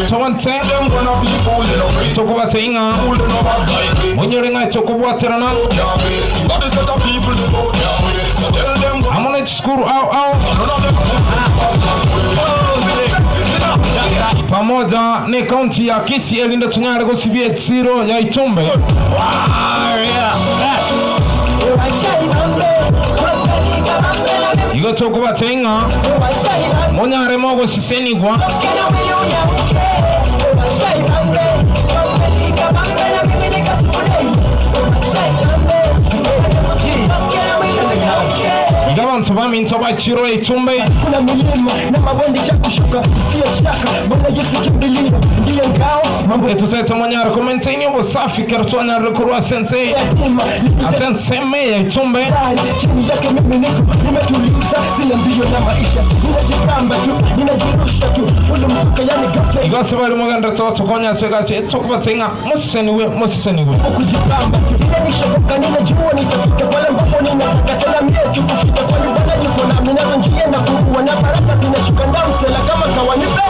Tawante Tokubate inga Munyorenga Tokubuaterana Amone Skuru au pamoja ni kaunti ya Kisii elinda tunyare go CBH 0 ya Itumbe. Igo Tokubate inga Munyare mogo sisenigwa Igabantu baminto bachiro Itumbe kuna milima na mabonde cha kushuka sio shaka mbona Yesu kimbilio ndiyo ngao mambo tuzeta manyara komenteni ngo safi kertona rekurwa sensei asense me Itumbe chini yake mimi niko nimetuliza sina mbio na maisha ninajipamba tu ninajirusha tu ule mfuka yani gafle igase bali muganda toto konya segase tokubatenga museniwe kujipamba tu nishoka ninajua nitafika pale ambapo ninataka tena mimi kufika kwa nyumbani yuko na mimi nazo njia na fungua na baraka zinashuka ndani sela kama kawaida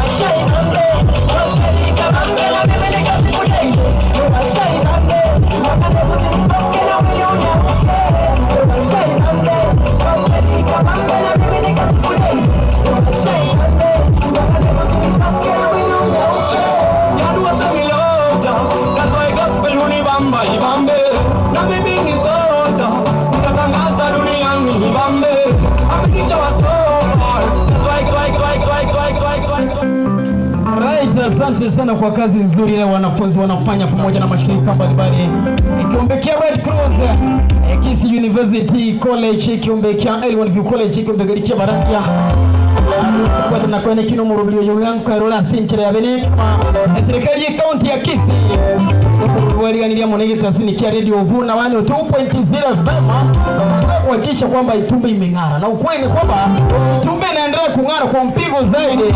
achai mambe hospitali kama mbele mimi nikasifudai achai mambe mapande muziki na milioni achai mambe hospitali kama mbele mimi nikasifudai achai mambe mapande muziki na milioni yadu wasamilota kazo gospel unibamba ibambe na mimi ni soda nitatangaza duniani ibambe amekisha wasoma right. Asante sana kwa kazi nzuri ile wanafunzi wanafanya pamoja na mashirika mbalimbali ikiombekea Red Cross Kisii University College ikiombekea Elwan View College ikiombekea Barakia kwa tuna kwenye kino murubio yangu Karola Sinchele ya Beni serikali ya kaunti ya Kisii waliganilia monege tasini kia radio Vuna 2.0 vema kuhakikisha kwamba Itumbe imeng'ara na ukweli ni kwamba Itumbe inaendelea kung'ara kwa mpigo zaidi.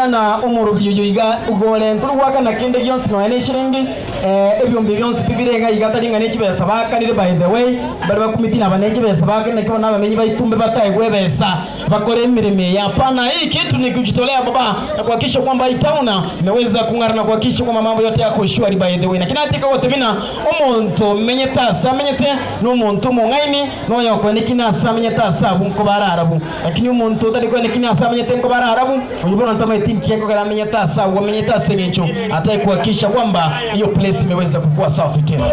Na umurubyo yiga ugole ntulwaka na kende gyonsi no ene shiringi ebyombe byonsi bibirenga yigatari neki besa bakanire by the way bari bakumitina baneki besa bakane ko nabamenyi bayitumbe bataye gwebesa bakore emirime yapana hii kitu ni kujitolea baba na kuhakikisha kwamba itauna imeweza kung'ara na kuhakikisha kwamba mambo yote yako shwari by the way na kinatika wote bina omonto menyeta samenyete no monto mongaini no yakweneki na samenyeta sabu ko bararabu lakini omonto tali kweneki na samenyete ko bararabu uyibona ntama kieko kala menyeta sabu wamenyeta sengecho hata kuhakikisha kwamba hiyo place imeweza kukua safi tena.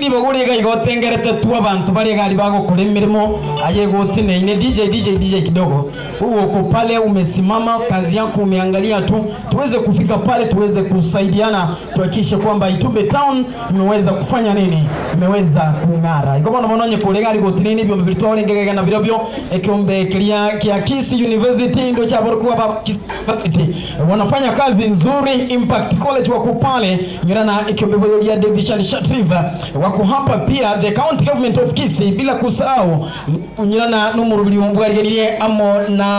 Sidi bagore ga igotengerete tu abantu bali gali bago kule mirimo aye gotine ine DJ kidogo. Uko pale umesimama, kazi yako umeangalia tu, tuweze kufika pale, tuweze kusaidiana, tuhakikishe kwamba Itumbe Town imeweza kufanya nini? Imeweza kung'ara. Iko bana mononye kule gali gotine ni byo bitole ngege na birobyo ekombe kia Kisi University ndio cha borkuwa ba Kisi wanafanya kazi nzuri. Impact College wako pale nyirana ikombe ya davis&shirtliff wako hapa pia, the county government of Kisi, bila kusahau nyirana numuru biliumbwariye amo na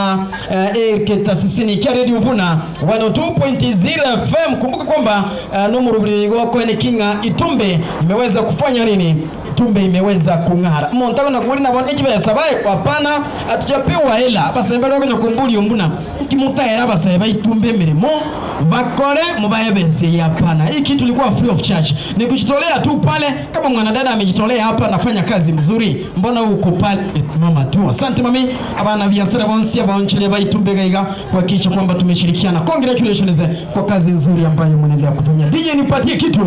tasisini kia radio Vuna 102.0 FM. Kumbuka kwamba numuru biligo kwenye kinga Itumbe imeweza kufanya nini? Itumbe imeweza kung'ara. Montako na kuulina wana ichiba ya sabaye wapana atuchapewa hela abasembe rwego kumbuli umbuna kimutahera abasembe Itumbe mirimo bakore mubayebeze yapana. Hii kitu ilikuwa free of charge, ni kujitolea tu pale. Kama mwanadada amejitolea hapa anafanya kazi mzuri, mbona uko pale mama tu? Asante mami. Abana biasara bonsi abaonchele ba Itumbe gaiga kuhakikisha kwamba tumeshirikiana. Congratulations kwa kazi nzuri ambayo mnaendelea kufanya. DJ nipatie kitu.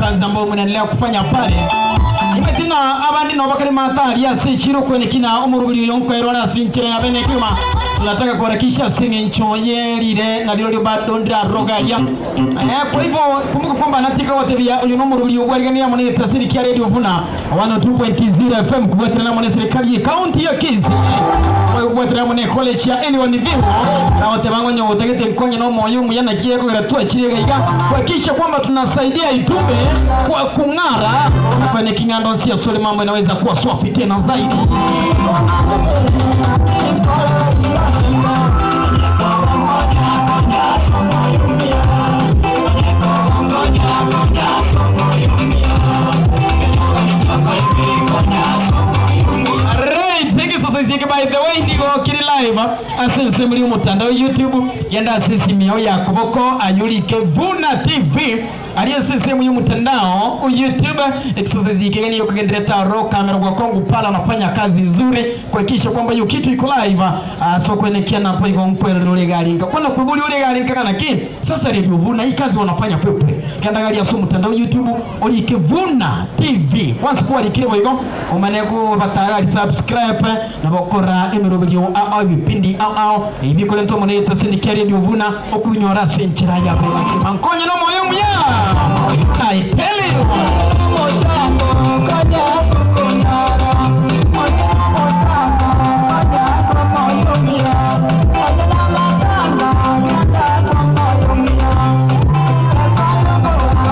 kazi ambayo mnaendelea kufanya pale. Imetina abandi no bakari matari ya si chiro kwenye kina umurubiri yonko erona sinchire na bene kima. Tunataka kuharakisha singe nchoyerire na lilo bado ndira rogalia. Kwa hivyo kumbuka kwamba natika wote vya uyu umurubiri ugwagania mwana tasiri kia Radio Vuna 102.0 FM kubwetera na mwana serikali ya county ya Kizi. Kwa kubwetera mwana college ya anyone vivo na wote bangonyo wotegete konye no moyo muyana kiye ko iratua chire gaiga kuhakikisha kwamba tunasaidia Itumbe kwa kung'ara kwenye kingando sia sole mambo inaweza kuwa swafi tena zaidi. By the way, ndigo kiri live asense muri umutandao YouTube yanda sisi mio ya kuboko ayulike Vuna TV aliyo sisi muri umutandao YouTube exercise ikigani yokugendera taro kamera kwa kongu pala anafanya kazi nzuri kuhakikisha kwamba hiyo kitu iko live so kuelekea na hapo iko mpwele role galinga kuna kubuli role galinga kana kini sasa Radio Vuna hii kazi wanafanya pepe kanda gali ya so mutandao YouTube ulike Vuna TV once kwa likiwa hiyo umaneko batara subscribe na bokora emirobyo au vipindi au ibikole nto moneta sindikia Radio Vuna okunyora senchira ya bela mankonye no moyo muya I tell you mojambo kanya sokonyara mojambo kanya somoyo muya kanya matanga kanya somoyo muya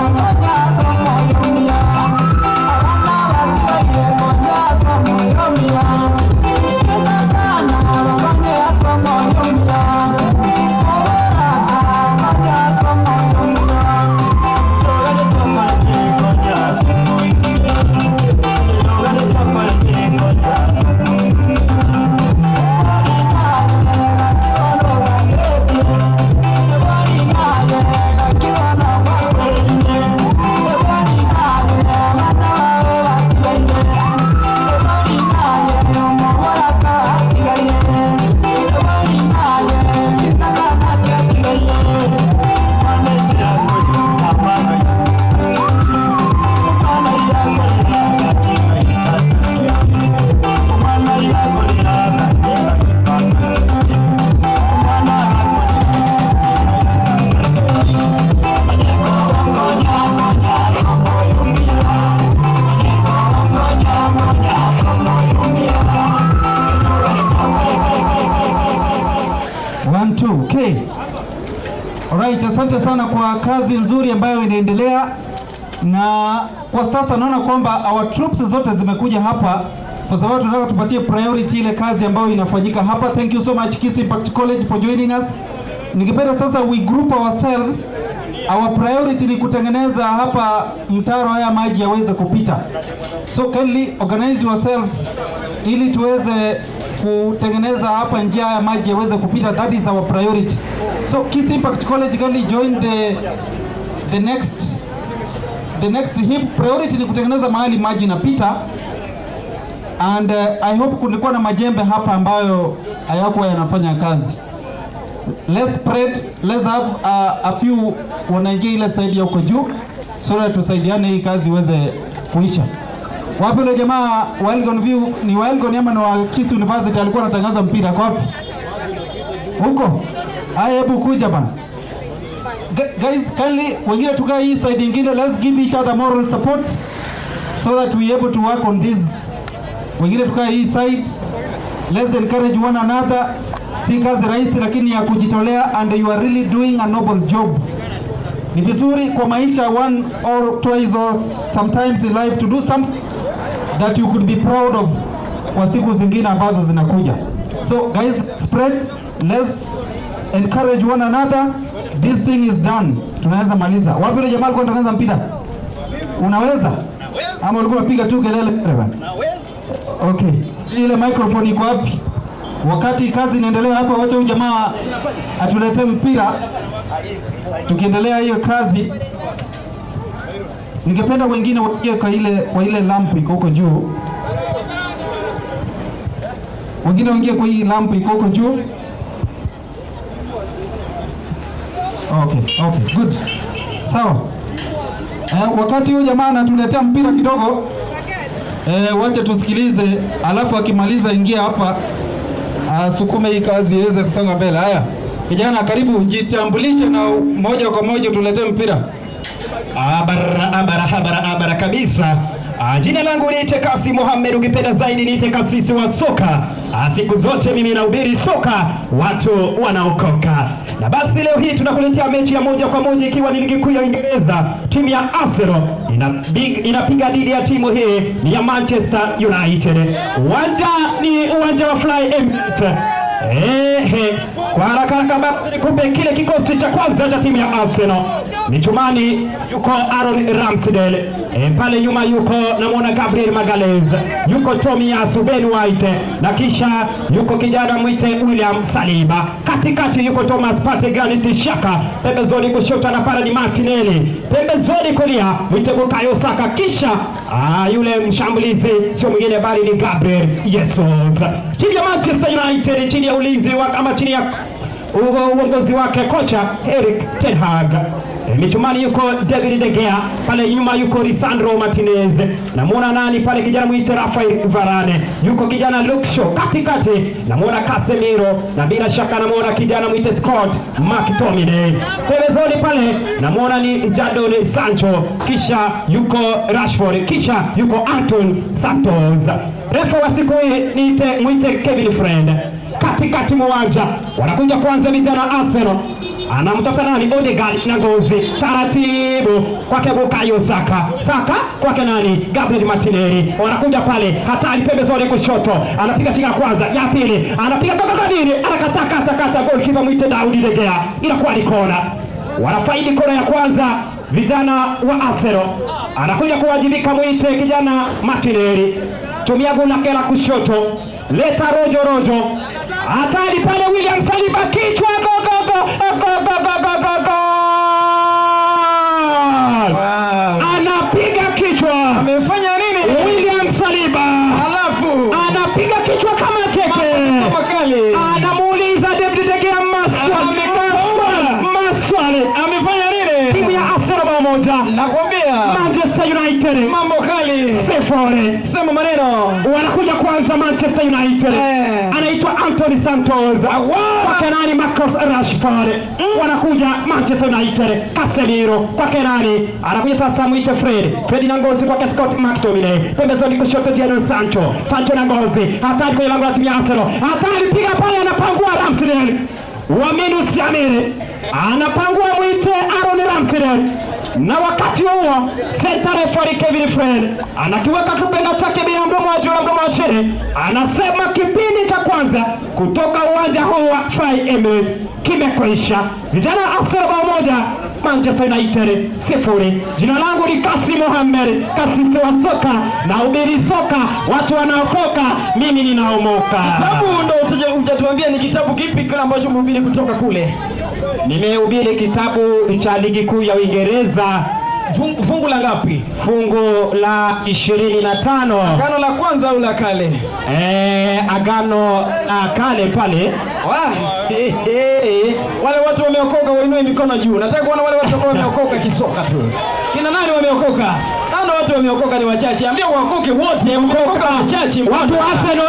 kanya somoyo muya ana watiye kanya somoyo muya Okay. Alright, asante sana kwa kazi nzuri ambayo inaendelea, na kwa sasa naona kwamba our troops zote zimekuja hapa kwa sababu tunataka tupatie priority ile kazi ambayo inafanyika hapa. Thank you so much Kiss Impact College for joining us. Ningependa sasa we group ourselves. Our priority ni kutengeneza hapa mtaro haya maji yaweze kupita. So kindly organize yourselves ili tuweze kutengeneza hapa njia ya maji yaweze kupita. That is our priority. So Kiss Impact College kindly join the next hip priority ni kutengeneza mahali maji inapita. And I hope kulikuwa na majembe hapa ambayo hayakuwa yanafanya kazi. Let's spread, let's have a few wanaingia ile side ya huko juu so that tusaidiane hii kazi iweze kuisha. Wapi ile jamaa Welgon View ni Welgon ama ni wa Kiss University alikuwa anatangaza mpira kwa wapi? Huko. Haya hebu kuja bana. Guys, kindly wengine tukae hii side nyingine, let's give each other moral support so that we able to work on this. Wengine tukae hii side. Let's encourage one another. Si kazi rahisi lakini ya kujitolea, and you are really doing a noble job. Ni vizuri kwa maisha one or twice or sometimes in life to do something that you could be proud of kwa siku zingine ambazo zinakuja. So guys, spread, let's encourage one another. This thing is done. Tunaweza maliza. Wapi ile jamaa alikuwa anatangaza mpira? Unaweza? Ama ulikuwa unapiga tu kelele bwana? Naweza. Okay. Ile microphone iko wapi? Wakati kazi inaendelea hapa, wacha huyu jamaa atuletee mpira. Tukiendelea hiyo kazi, ningependa wengine waje kwa ile lamp iko huko juu. Wengine waingie kwa hii lamp iko huko juu. Okay, good. Sawa. Wakati huyu jamaa anatuletea mpira kidogo, wacha tusikilize, alafu akimaliza ingia hapa sukume hii kazi iweze kusonga mbele. Haya kijana, karibu jitambulishe na moja kwa moja tuletee mpira. Abara kabisa. Jina langu niite Kasi Mohamed, ukipenda zaidi niite kasisi wa soka. Siku zote mimi nahubiri soka, watu wanaokoka. Na basi leo hii tunakuletea mechi ya moja kwa moja, ikiwa ni ligi kuu ya Uingereza. Timu ya Arsenal inapiga dhidi ya timu hii ni ya Manchester United. Uwanja ni uwanja wa Fly Emirates. Kwa haraka basi nikupe kile kikosi cha kwanza cha timu ya Arsenal. Michumani yuko Aaron Ramsdale, pale nyuma yuko namwona Gabriel Magalhaes, yuko Tomiyasu, Ben White, na kisha yuko kijana mwite William Saliba. Katikati yuko Thomas Partey, Granit Xhaka, pembezoni kushoto na para ni Martinelli, pembezoni kulia mwite Bukayo Saka, kisha yule mshambulizi sio mwingine bali ni Gabriel Jesus. Timu ya Manchester United chini ya ulinzi ama chini ya uongozi wake kocha Erik ten Hag. Michumani yuko David De Gea, pale nyuma yuko Lisandro Martinez, namuona nani pale kijana mwite Rafael Varane, yuko kijana Luke Shaw, katikati namuona Casemiro, na bila shaka namuona kijana mwite Scott McTominay, pembezoni pale namuona ni Jadon Sancho, kisha yuko Rashford, kisha yuko Anton Santos. Refa wa siku hii mwite Kevin Friend. Katikati mwanja wanakuja kwanza vijana Arsenal, anamtafuta nani? Odegaard na Ngozi, taratibu kwake Bukayo Saka kwake nani? Gabriel Martinelli, wanakuja pale hatari pembezoni kushoto, anapiga tinga kwanza, ya pili anapiga toka nini, anakata goalkeeper mwite Daudi De Gea, inakuwa ni kona. Wanafaidi kona ya kwanza vijana wa Arsenal, anakuja kuwajibika mwite kijana Martinelli, tumia goli lake la kushoto, leta rojo hatari pale, William Saliba kichwa, anapiga kichwa. Amefanya nini William Saliba? Alafu anapiga kichwa kama teke, anamuuliza David De Gea maswali. Amefanya nini? Timu ya Arsenal moja, nakwambia Manchester United mambo kali sifuri. Sema maneno. Wanakuja kwanza Manchester United, anaitwa Anthony Santos, kwake nani? Marcus Rashford. Wanakuja Manchester United, Casemiro kwake nani? Anakuja sasa mwite Fred na Ngozi kwake Scott McTominay, pembezoni kushoto Jadon Sancho na Ngozi, hatari kwenye lango la timu ya Arsenal, hatari piga pale, anapangua Ramsdale wa minus ya mire, anapangua mwite Aaron Ramsdale, na wakati huo center referee Kevin Friend anakiweka kipenga chake bila mdomo wa juu na mdomo wa chini, anasema kipindi cha kwanza kutoka uwanja huu wa Fly Emirates kimekwisha. Vijana Arsenal moja, Manchester United sifuri. Jina langu ni Kasi Mohamed, kasisi wa soka na ubiri soka, watu wanaokoka, mimi ninaomoka. Kitabu ndio hujatuambia ni kitabu kipi kile ambacho umehubiri kutoka kule? Nimehubiri kitabu cha ligi kuu ya Uingereza. Fungu la ngapi? Fungu la 25. Agano la kwanza au la kale? Agano la kale pale. Wale watu wameokoka wainue mikono juu. Nataka kuona wale watu ambao wameokoka kisoka tu. Kina nani wameokoka? Ndio watu wameokoka ni wachache. Ambia waokoke wote, wameokoka wachache. Watu wa Arsenal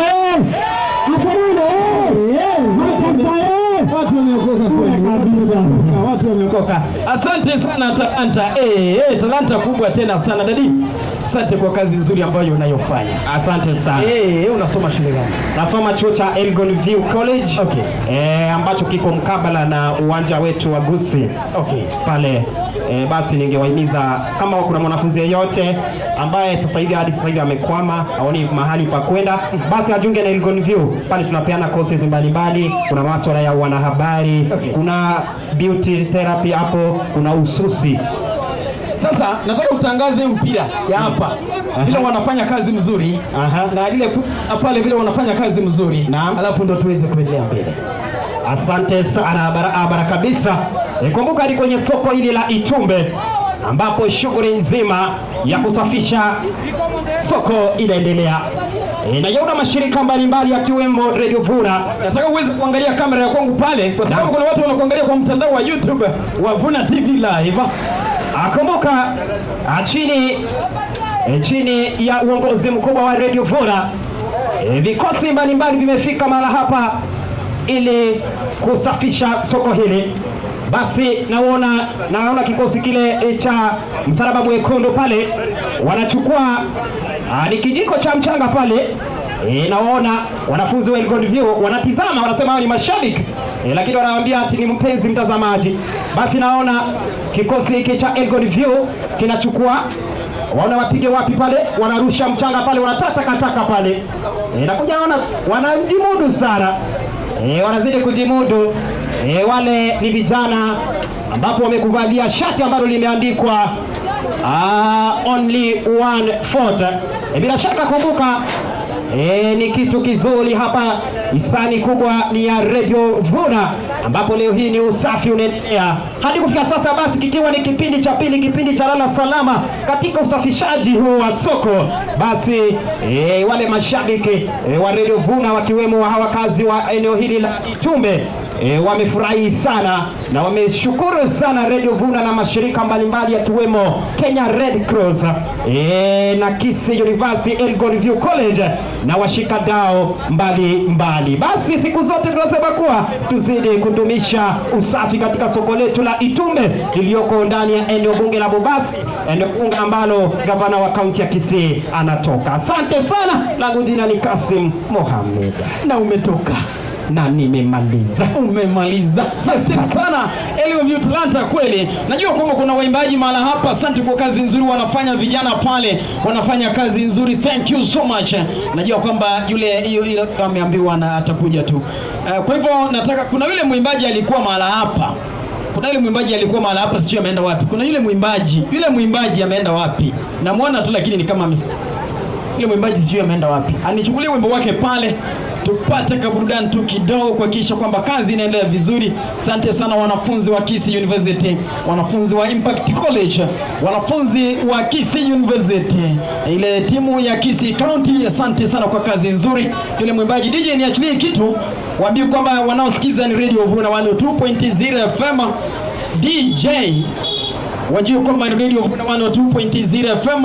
watu wameokoka kweli. Watu wameokoka. Asante sana Talanta. Talanta kubwa tena sana dadi. Asante kwa kazi nzuri ambayo unayofanya. Asante sana. Unasoma shule gani? Nasoma chuo cha Elgon View College. Okay. Ambacho kiko mkabala na uwanja wetu wa Gusi. Okay. Pale basi ningewahimiza kama kuna mwanafunzi yeyote ambaye hadi sasa hivi amekwama, aoni mahali pa kwenda, basi ajiunge na Elgon View. Pale tunapeana courses mbalimbali, kuna masuala ya wanahabari, okay, kuna beauty therapy hapo, kuna ususi. Sasa nataka utangaze mpira ya hapa. Vile wanafanya kazi mzuri. Na ile pale vile wanafanya kazi mzuri. Alafu ndo tuweze kuendelea mbele. Asante sana baraka kabisa. Kumbuka hadi kwenye soko hili la Itumbe ambapo shughuli nzima ya kusafisha soko inaendelea. Na yauna mashirika mbalimbali yakiwemo Radio Vuna. Nataka uweze kuangalia kamera ya kwangu pale kwa sababu kuna watu wanakuangalia kwa mtandao wa YouTube wa Vuna TV Live. Akumbuka chini ya uongozi mkubwa wa Radio Vuna, vikosi mbalimbali vimefika mahali hapa ili kusafisha soko hili. Basi naona kikosi kile cha Msalaba Mwekundu pale wanachukua ni kijiko cha mchanga pale. Naona wanafunzi wa Elgon View wanatizama, wanasema hao ni mashabiki, lakini wanawaambia ati ni mpenzi mtazamaji. Basi naona kikosi hiki cha Elgon View kinachukua, waona wapige wapi pale, wanarusha mchanga pale, wanataka pale. Nakuja naona wanajimudu sana, wanazidi kujimudu. Wale ni vijana ambapo wamekuvalia shati ambalo limeandikwa only 1/4. Bila shaka kumbuka, ni kitu kizuri hapa. Hisani kubwa ni ya Radio Vuna, ambapo leo hii ni usafi unaendelea hadi kufika sasa. Basi kikiwa ni kipindi cha pili, kipindi cha lala salama katika usafishaji huu wa soko. Basi wale mashabiki wa Radio Vuna wakiwemo wakazi wa eneo hili la Itumbe wamefurahi sana na wameshukuru sana Radio Vuna na mashirika mbalimbali yakiwemo Kenya Red Cross na Kisii University Elgon View College na washikadau mbalimbali. Basi siku zote tunasema kuwa tuzidi kudumisha usafi katika soko letu la Itumbe iliyoko ndani ya eneo bunge la Bobasi, eneo bunge ambalo gavana wa kaunti ya Kisii anatoka. Asante sana, langu jina ni Kasim Mohamed. Na umetoka na nimemaliza. Umemaliza. Asante sana Elgon View Talanta. Kweli najua kwamba kuna waimbaji mahala hapa. Asante kwa kazi nzuri wanafanya vijana pale, wanafanya kazi nzuri. Thank you so much. Najua kwamba yule ameambiwa na atakuja tu. Kwa hivyo nataka, kuna yule mwimbaji alikuwa mahala hapa. Sio ameenda wapi? Kuna yule mwimbaji ameenda wapi? Namuona tu lakini ni kama yule mwimbaji sio ameenda wapi. Anichukulie wimbo wake pale tupate kaburudani tu kidogo kuhakikisha kwamba kazi inaendelea vizuri. Asante sana wanafunzi wa Kisii University, wanafunzi wa Impact College, wanafunzi wa Kisii University, ile timu ya Kisii County, asante sana kwa kazi nzuri. Yule mwimbaji DJ niachilie kitu, waambie kwamba wanaosikiza ni Radio Vuna 102.0 FM. DJ wajue kwamba ni Radio Vuna 102.0 FM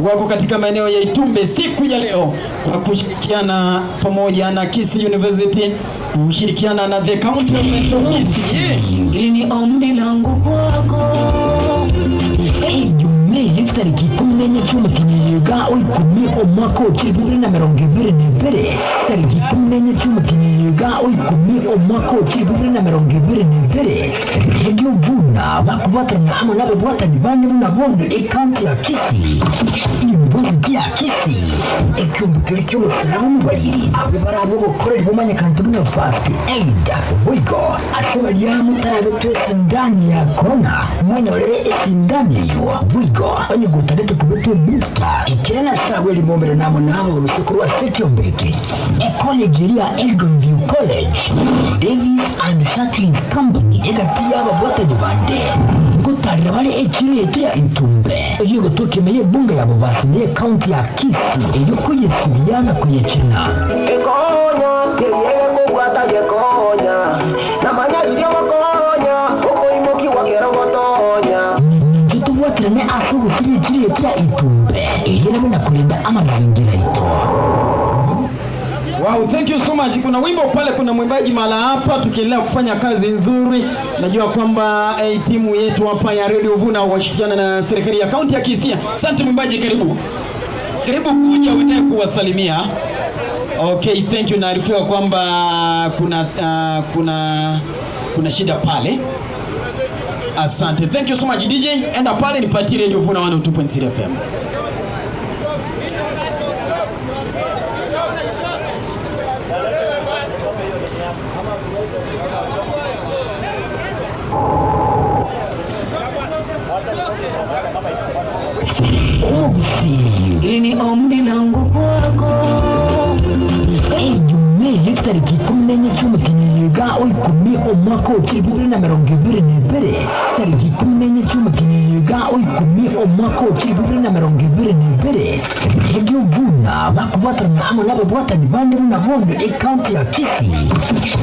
wako katika maeneo ya Itumbe siku ya leo kwa kushirikiana pamoja na Kisii University, kushirikiana na the County of Kisii. Ili ni ombi langu kwako. Jume tariki 14 Kinyega oikumi omwaka ukiri na mirongo ibiri n'ibiri. Tariki 14 Kinyega oikumi omwaka ukiri na mirongo ibiri n'ibiri. Radio Vuna bakubatanya hamwe n'ababuhatani bane bunabonde e-county ya Kisii, University ya Kisii, ekyumbikiro cy'ubusiramu bariri abo barabo gukorera bumanye kantu na fast aid wigo asabari ya mutarabe twese ndani ya corona mwanyorere ndani yo wigo onye gutarete kubeto booster ikirana sawe libombera nabo rusukuru wa Sekyumbeke college ya Elgon View College davis&shirtliff company egati y'ababuhatani bande gutarira bari ekirere ya Itumbe iyo gutukemeye bunga ya Bobasi ni county ya Kisii iyo kuyesibiyana kuyekina Ekonya kiyeye kugwata yekonya namanya ibyo bakonya umuimuki wagera gotonya tutuwatirane asubu kiri ya Itumbe iyo nabona kulinda amazingira ito. Wow, thank you so much. Kuna wimbo pale, kuna mwimbaji mala hapa, tukiendelea kufanya kazi nzuri. Najua kwamba timu yetu hapa ya Radio Vuna washirikiana na serikali ya kaunti ya Kisii. Asante mwimbaji, karibu kuja uende kuwasalimia. Okay, thank you. Naarifiwa kwamba kuna shida pale. Asante, thank you so much DJ. Enda pale nipatie Radio Vuna 102.0 FM. Ili ni ombi langu kwako. Jume tariki 14 Kinyega oikumi omwaka w'ikibiri na mirongo ibiri n'ibiri tariki 14 cy'umukinyega w'ikumi omwaka w'ikibiri na mirongo ibiri n'ibiri Hegyo Vuna bakubatanya amo nabo bwatani bandi bunabondo ekaunti ya Kisii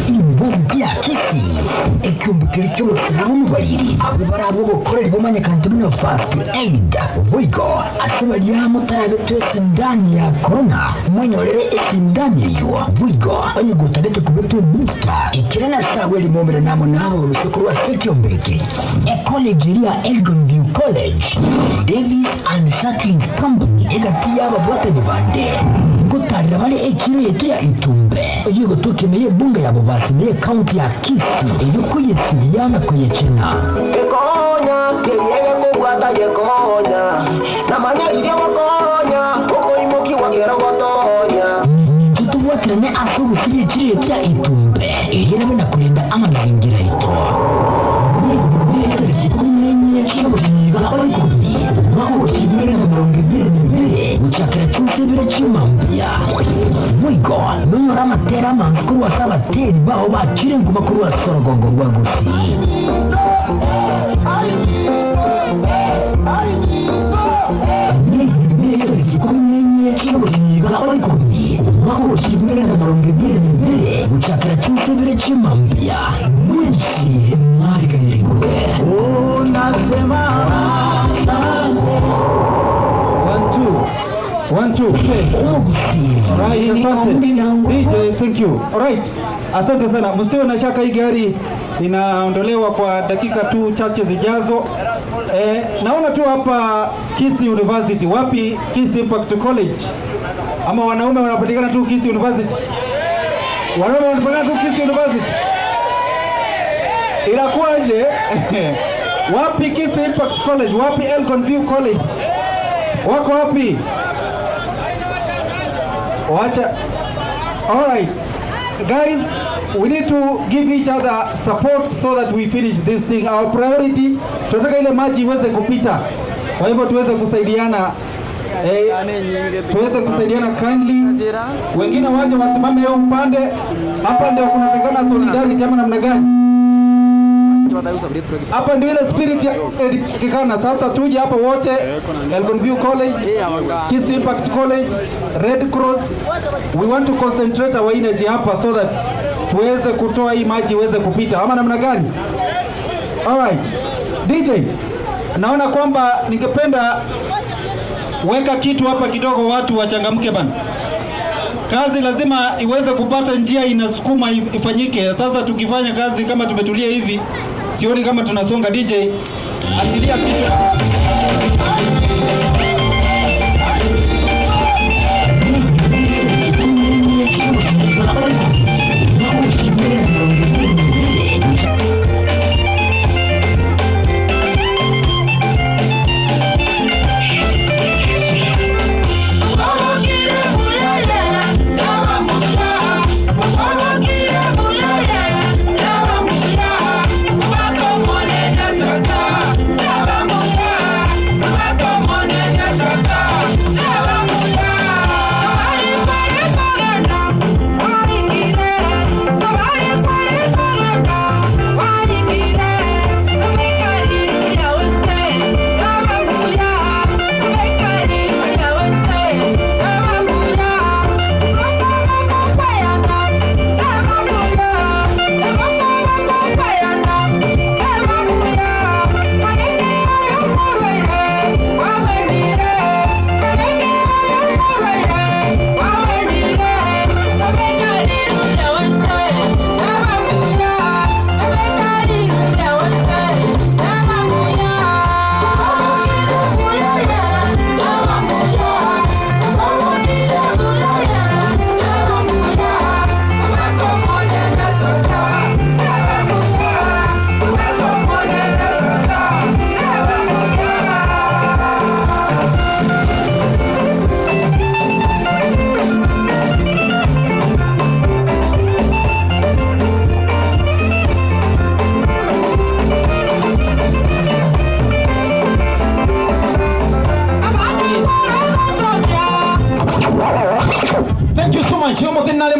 University ya Kisii ekyumbikiri cy'umusiramu bariri abo barabo bokorera bomanya kanti bino fast aid wigo asabali ya mutarabe twese ndani ya corona mwenyorere ekindani yo wigo onye gutarete kubeto booster ikirana sawe limomera namo nabo bisukuru wa Sekyumbeke college ya Elgonview College davis&shirtliff company egati yaba bwatani bande gutarira bale ekiro yetu ya Itumbe yigo tukemeye bunga yabo basimeye county ya Kisii yuko yesibiyana kuyechena Ekonya, kiyege kubwata yekonya namanya iryo wakonya uko imuki wagera gotonya tutubwatirane asubu kiri ekiro yetu ya Itumbe igerabe na kulinda amazingira ito gucakira cy'usebera cy'imambya wigo nunyura amatera amanzukuru wasabateri baho bakire ngo makuru wa sorogongo rwagusi gucakira cy'usebera cy'imambya mwisi mwariganirigwe unasema One, two. Okay. Right, asante. DJ, thank you. Alright. Asante sana. Msiwe na shaka hii gari inaondolewa kwa dakika tu chache zijazo. Naona tu hapa Kisii University. Wapi Kisii Impact College? Ama wanaume wanapatikana tu Kisii University? Wanaume wanapatikana tu Kisii University? Inakuwaje? Wapi Kisii Impact College? Wapi Elgonview College? Wako wapi? Wacha. Alright. Guys, we need to give each other support so that we finish this thing. Our priority, tunataka ile maji iweze kupita. Kwa hivyo tuweze kusaidiana. Tuweze kusaidiana kindly. Wengine waje wasimame hiyo upande. Hapa ndio kunaonekana solidarity ama namna gani? Hapa ndio ile spirit ya kikana. Sasa tuje hapa wote Elgonview College, Kisii Impact College, Red Cross. We want to concentrate our energy hapa so that tuweze kutoa hii maji iweze kupita. Ama namna gani? Alright. DJ, naona kwamba ningependa weka kitu hapa kidogo watu wachangamke bana. Kazi lazima iweze kupata njia inasukuma ifanyike. Sasa tukifanya kazi kama tumetulia hivi, sioni kama tunasonga. DJ, asilia kitu. Money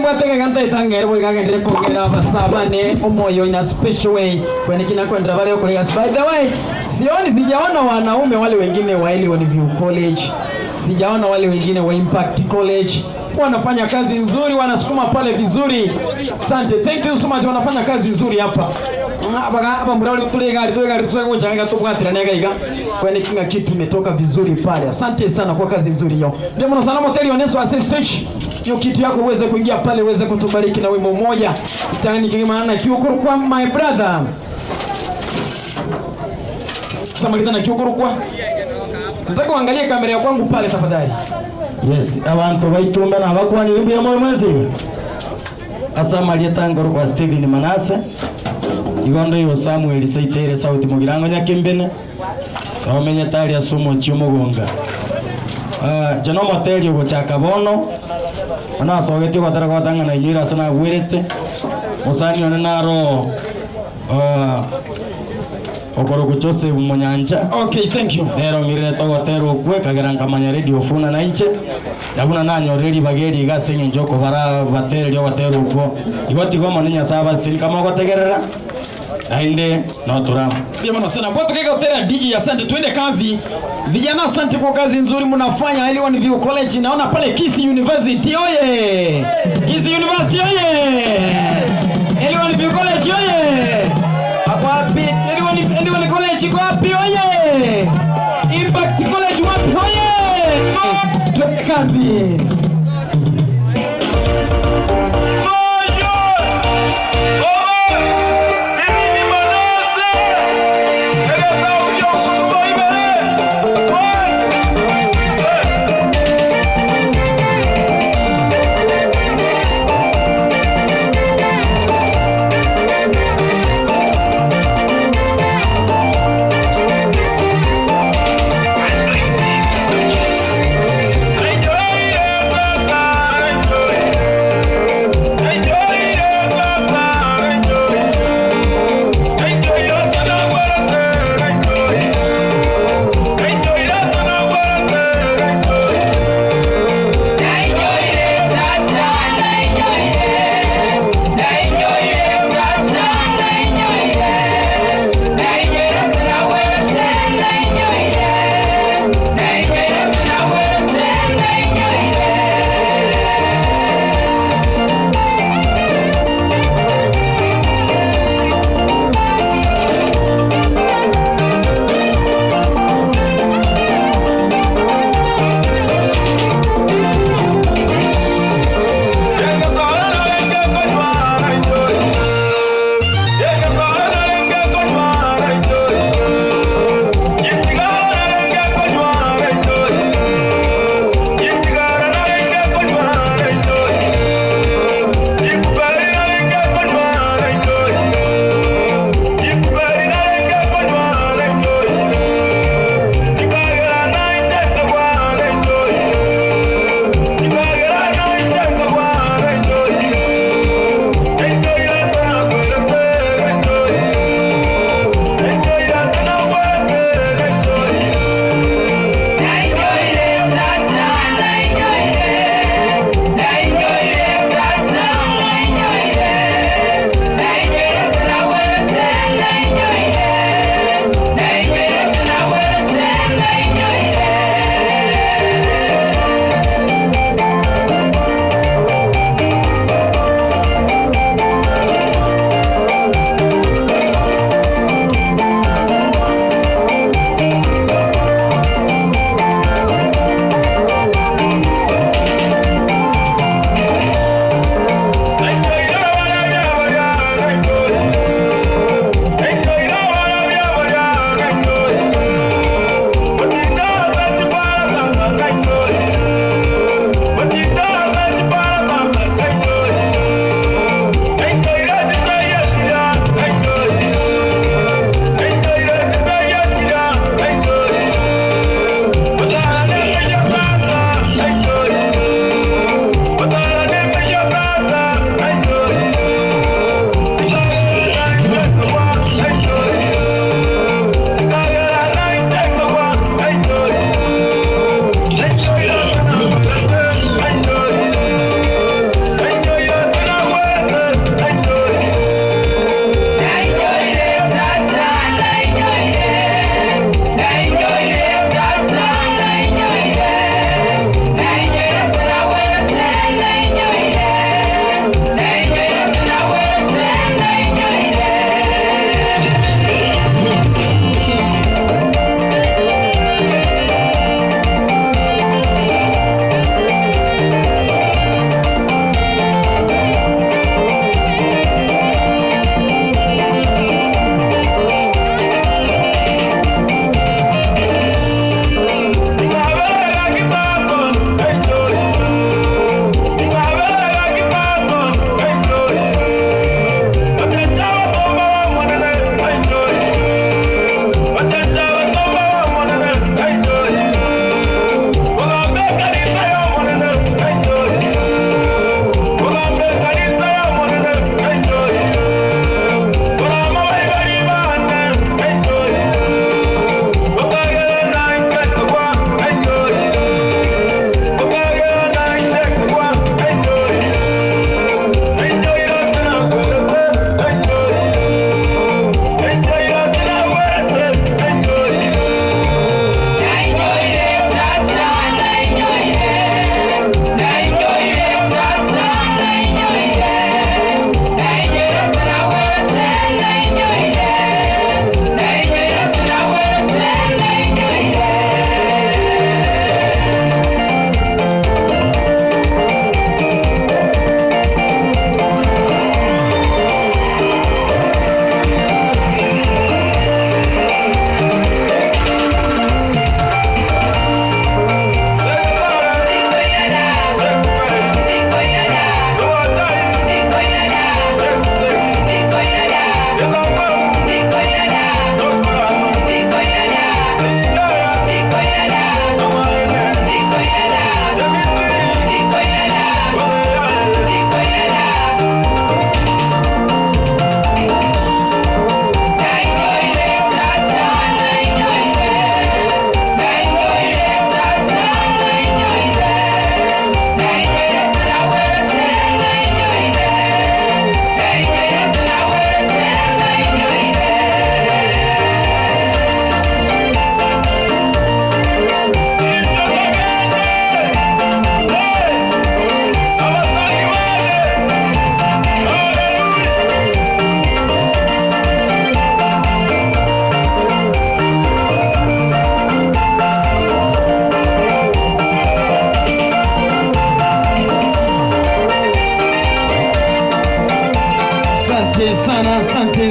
kwatega ganta itangere boy gagende kongera abasabane omoyo in a special way when kina kwenda bale kulega. By the way, sijaona wanaume wale wengine wa Elion View College, sijaona wale wengine wa Impact College, wanafanya kazi nzuri, wanasukuma pale vizuri. Asante, thank you so much, wanafanya kazi nzuri hapa. Hapa mradi tulega kuchanga tupatira nega iga kwa kinga kitu imetoka vizuri pale. Asante sana kwa kazi nzuri hiyo. Ndio mwana salama teli oneso assistant. Hiyo kitu yako uweze kuingia pale uweze kutubariki na wimbo mmoja. Itani kingimana kiukuru kwa my brother. Samaritana kiukuru kwa. Nataka uangalie kamera ya kwangu pale tafadhali. Yes, abantu baitumbe na bakwani yimbiye moyo mwezi. Asa Marieta ngoro kwa Steven Manase. Igondo yo Samuel Saitere sauti mugirango nyakimbene. Omenye tali asumo chiumugonga. Jano materi go chakabono. Ana sogeti kwa tara kwa tanga na yira sana gwirete. Musani one naro okoro kuchose munyanja. Okay, thank you. Nero ngire to gotero kwe kageranga manya radio Vuna na inche. Yabuna nanyo reli bageri gasenye njoko bara batere lyo gotero uko. Igoti gomo ninya saba sili kama gotegerera. Ainde na turama. Pia mwana sana kwa tukeka utera DJ. Asante, tuende kazi. Vijana asante kwa kazi nzuri mnafanya. Elion View College naona pale Kisii University oye. Kisii University oye. Elion View College oye. Wapi? Elion College wapi oye. Impact College wapi oye. Tuende kazi. Hey,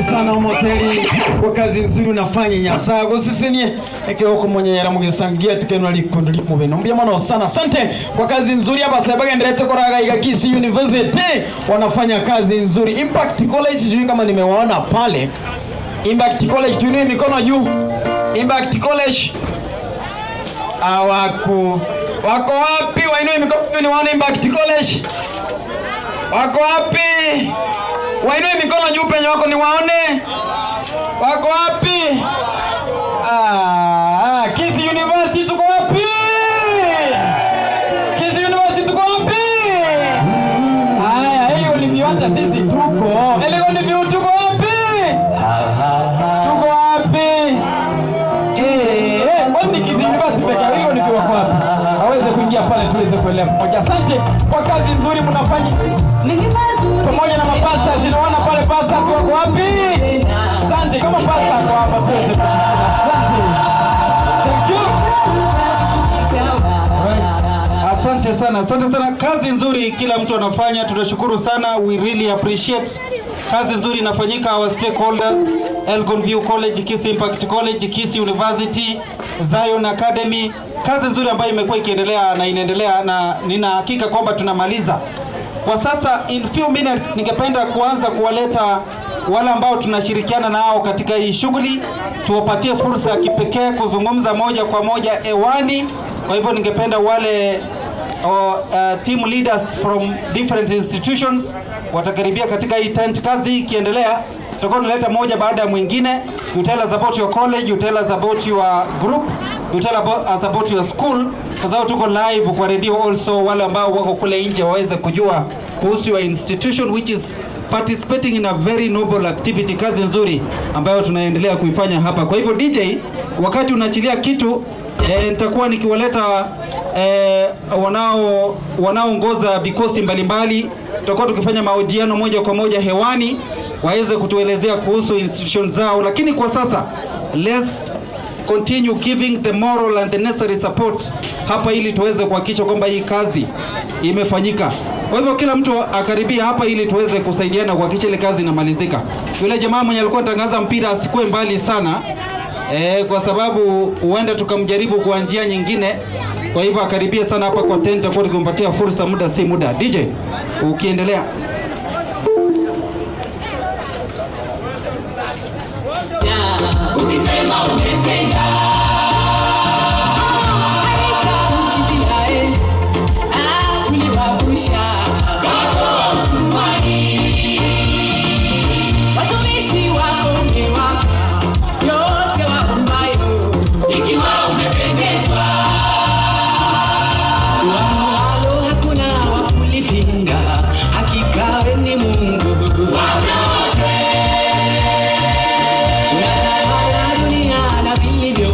sana umoteli kwa kazi nzuri unafanya nyasago sisi ni eke huko mwenye yara mugisangia tikeno likondo limuwe nombia mwana sana. Asante kwa kazi nzuri hapa sababu endelete koraga Igakisi University wanafanya kazi nzuri. Impact College sijui kama nimewaona pale. Impact College tuinue mikono juu. Impact College wako wapi? Wainue mikono ni waone Impact College. Wako wapi? Wainue mikono juu penye wako ni waone. Wako wapi? Kisi University tuko wapi? Kisi University tuko wapi? Hili ulivyoanza sisi tuko. Hili ulivyo tuko wapi? Tuko wapi? Wani Kisi University peka hili ulivyo wapi? Haweze kuingia pale tuweze kuelewa pamoja. Asante kwa kazi nzuri mnafanya. Pamoja na mapasta zinaona pale pasta wako wapi? Asante kama pasta kwa hapa tuweze kuelewa. Asante. Thank you. Asante sana, kazi nzuri kila mtu anafanya, tunashukuru sana, we really appreciate. Kazi nzuri inafanyika our stakeholders, Elgon View College, Kisi Impact College, Kisi University, Zion Academy. Kazi nzuri ambayo imekuwa ikiendelea na inaendelea na nina hakika kwamba tunamaliza. Kwa sasa in few minutes ningependa kuanza kuwaleta wale ambao tunashirikiana nao katika hii shughuli, tuwapatie fursa ya kipekee kuzungumza moja kwa moja hewani. Kwa hivyo ningependa wale team leaders from different institutions watakaribia katika hii tent. Kazi ikiendelea tutakuwa tunaleta moja baada ya mwingine. You tell us about your college, you tell us about your group, you tell us about your school. Kwa sababu tuko live kwa radio also, wale ambao wako kule nje waweze kujua kuhusu your institution which is participating in a very noble activity. Kazi nzuri ambayo tunaendelea kuifanya hapa. Kwa hivyo DJ, wakati unaachilia kitu nitakuwa nikiwaleta wanaoongoza vikosi mbalimbali. Tutakuwa tukifanya mahojiano moja kwa moja hewani waweze kutuelezea kuhusu institution zao, lakini kwa sasa let's continue giving the moral and the necessary support hapa ili tuweze kuhakikisha kwamba hii kazi imefanyika. Kwa hivyo kila mtu akaribia hapa ili tuweze kusaidiana kuhakikisha ile kazi inamalizika. Yule jamaa mwenye alikuwa anatangaza mpira asikue mbali sana. Kwa sababu huenda tukamjaribu kwa njia nyingine. Kwa hivyo akaribia sana hapa kwa tent kwa tukimpatia fursa muda si muda. DJ, ukiendelea. Ukisema umetenda kulibabusha katoa utumwani watumishi wako umewapa yote waombayo ikiwa umependezwa walo hakuna wakulipinga hakika wewe ni Mungu unatawala dunia na vilivyo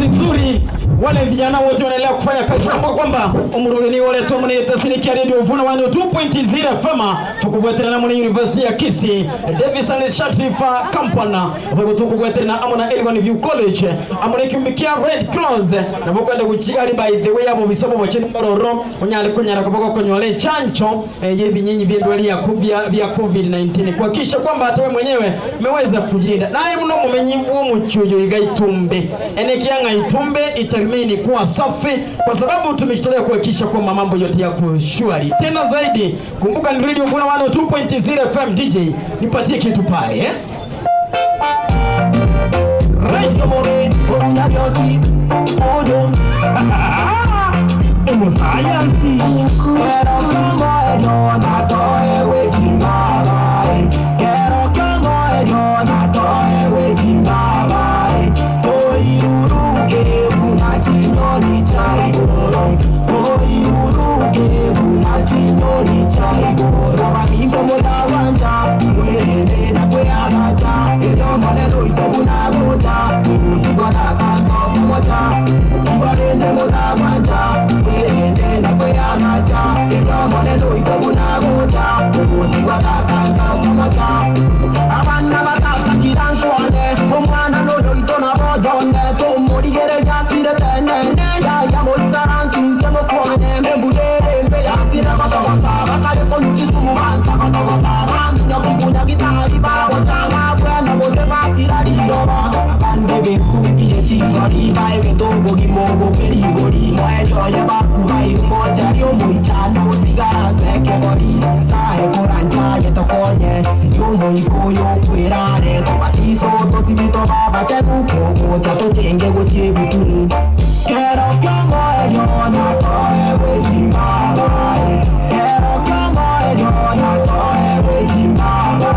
kazi nzuri. Wale vijana wote wanaendelea kufanya kazi kwamba umurugeni wale tu mnaita sinikia Radio Vuna 2.0 fama tukubwetera na mwana University ya Kisii davis&shirtliff company bako tukubwetera na amona Elgon View College amona kumbikia Red Cross na bako enda kuchigali by the way abo bisabo bacheni mororo unyale kunyara kubako konyole chancho yebi nyinyi bindwali ya vya COVID-19 kuhakikisha kwamba hata wewe mwenyewe umeweza kujilinda. Naye mno mumenyi umuchujo Itumbe enekianga Itumbe itarimeni kuwa safi kwa sababu tumejitolea kuhakikisha kwamba mambo yote yako shwari. Tena zaidi kumbuka ni Radio Vuna 2.0 FM DJ nipatie kitu pale Raise more corona biosi odo emo science quiero como no na toe wejimaba quiero como no na toe wejimaba toiruruke bunachini chaigoro toiruruke bunachini chaigoro abamimbo modawanja ulerende na kweagaja edo malelo itobuna goja utigona kanto kumoja ukibarende modawanja ulerende na kweagaja edo malelo itobuna goja utigona kanto kumoja abana bataka kidanswane omwana noyo itona bojone tomorigere jasire tenene ya mozaransi nsemo kwane mbudere mbe yasire kotogota bakale koluchisumu mansa kotogota bandunya kukunya kitali babo chama bwena bose basira liroba bande besukire chingori bae betongo limogo perigori moejo ya bakubai moja yo moichano digara sekegori sae koranja yetokonye siyomo ikoyo kwerare tobatiso tosibito baba cheku koko chato chenge gochie butunu Quiero que amor yo na toe wejimaba Quiero que amor yo na toe wejimaba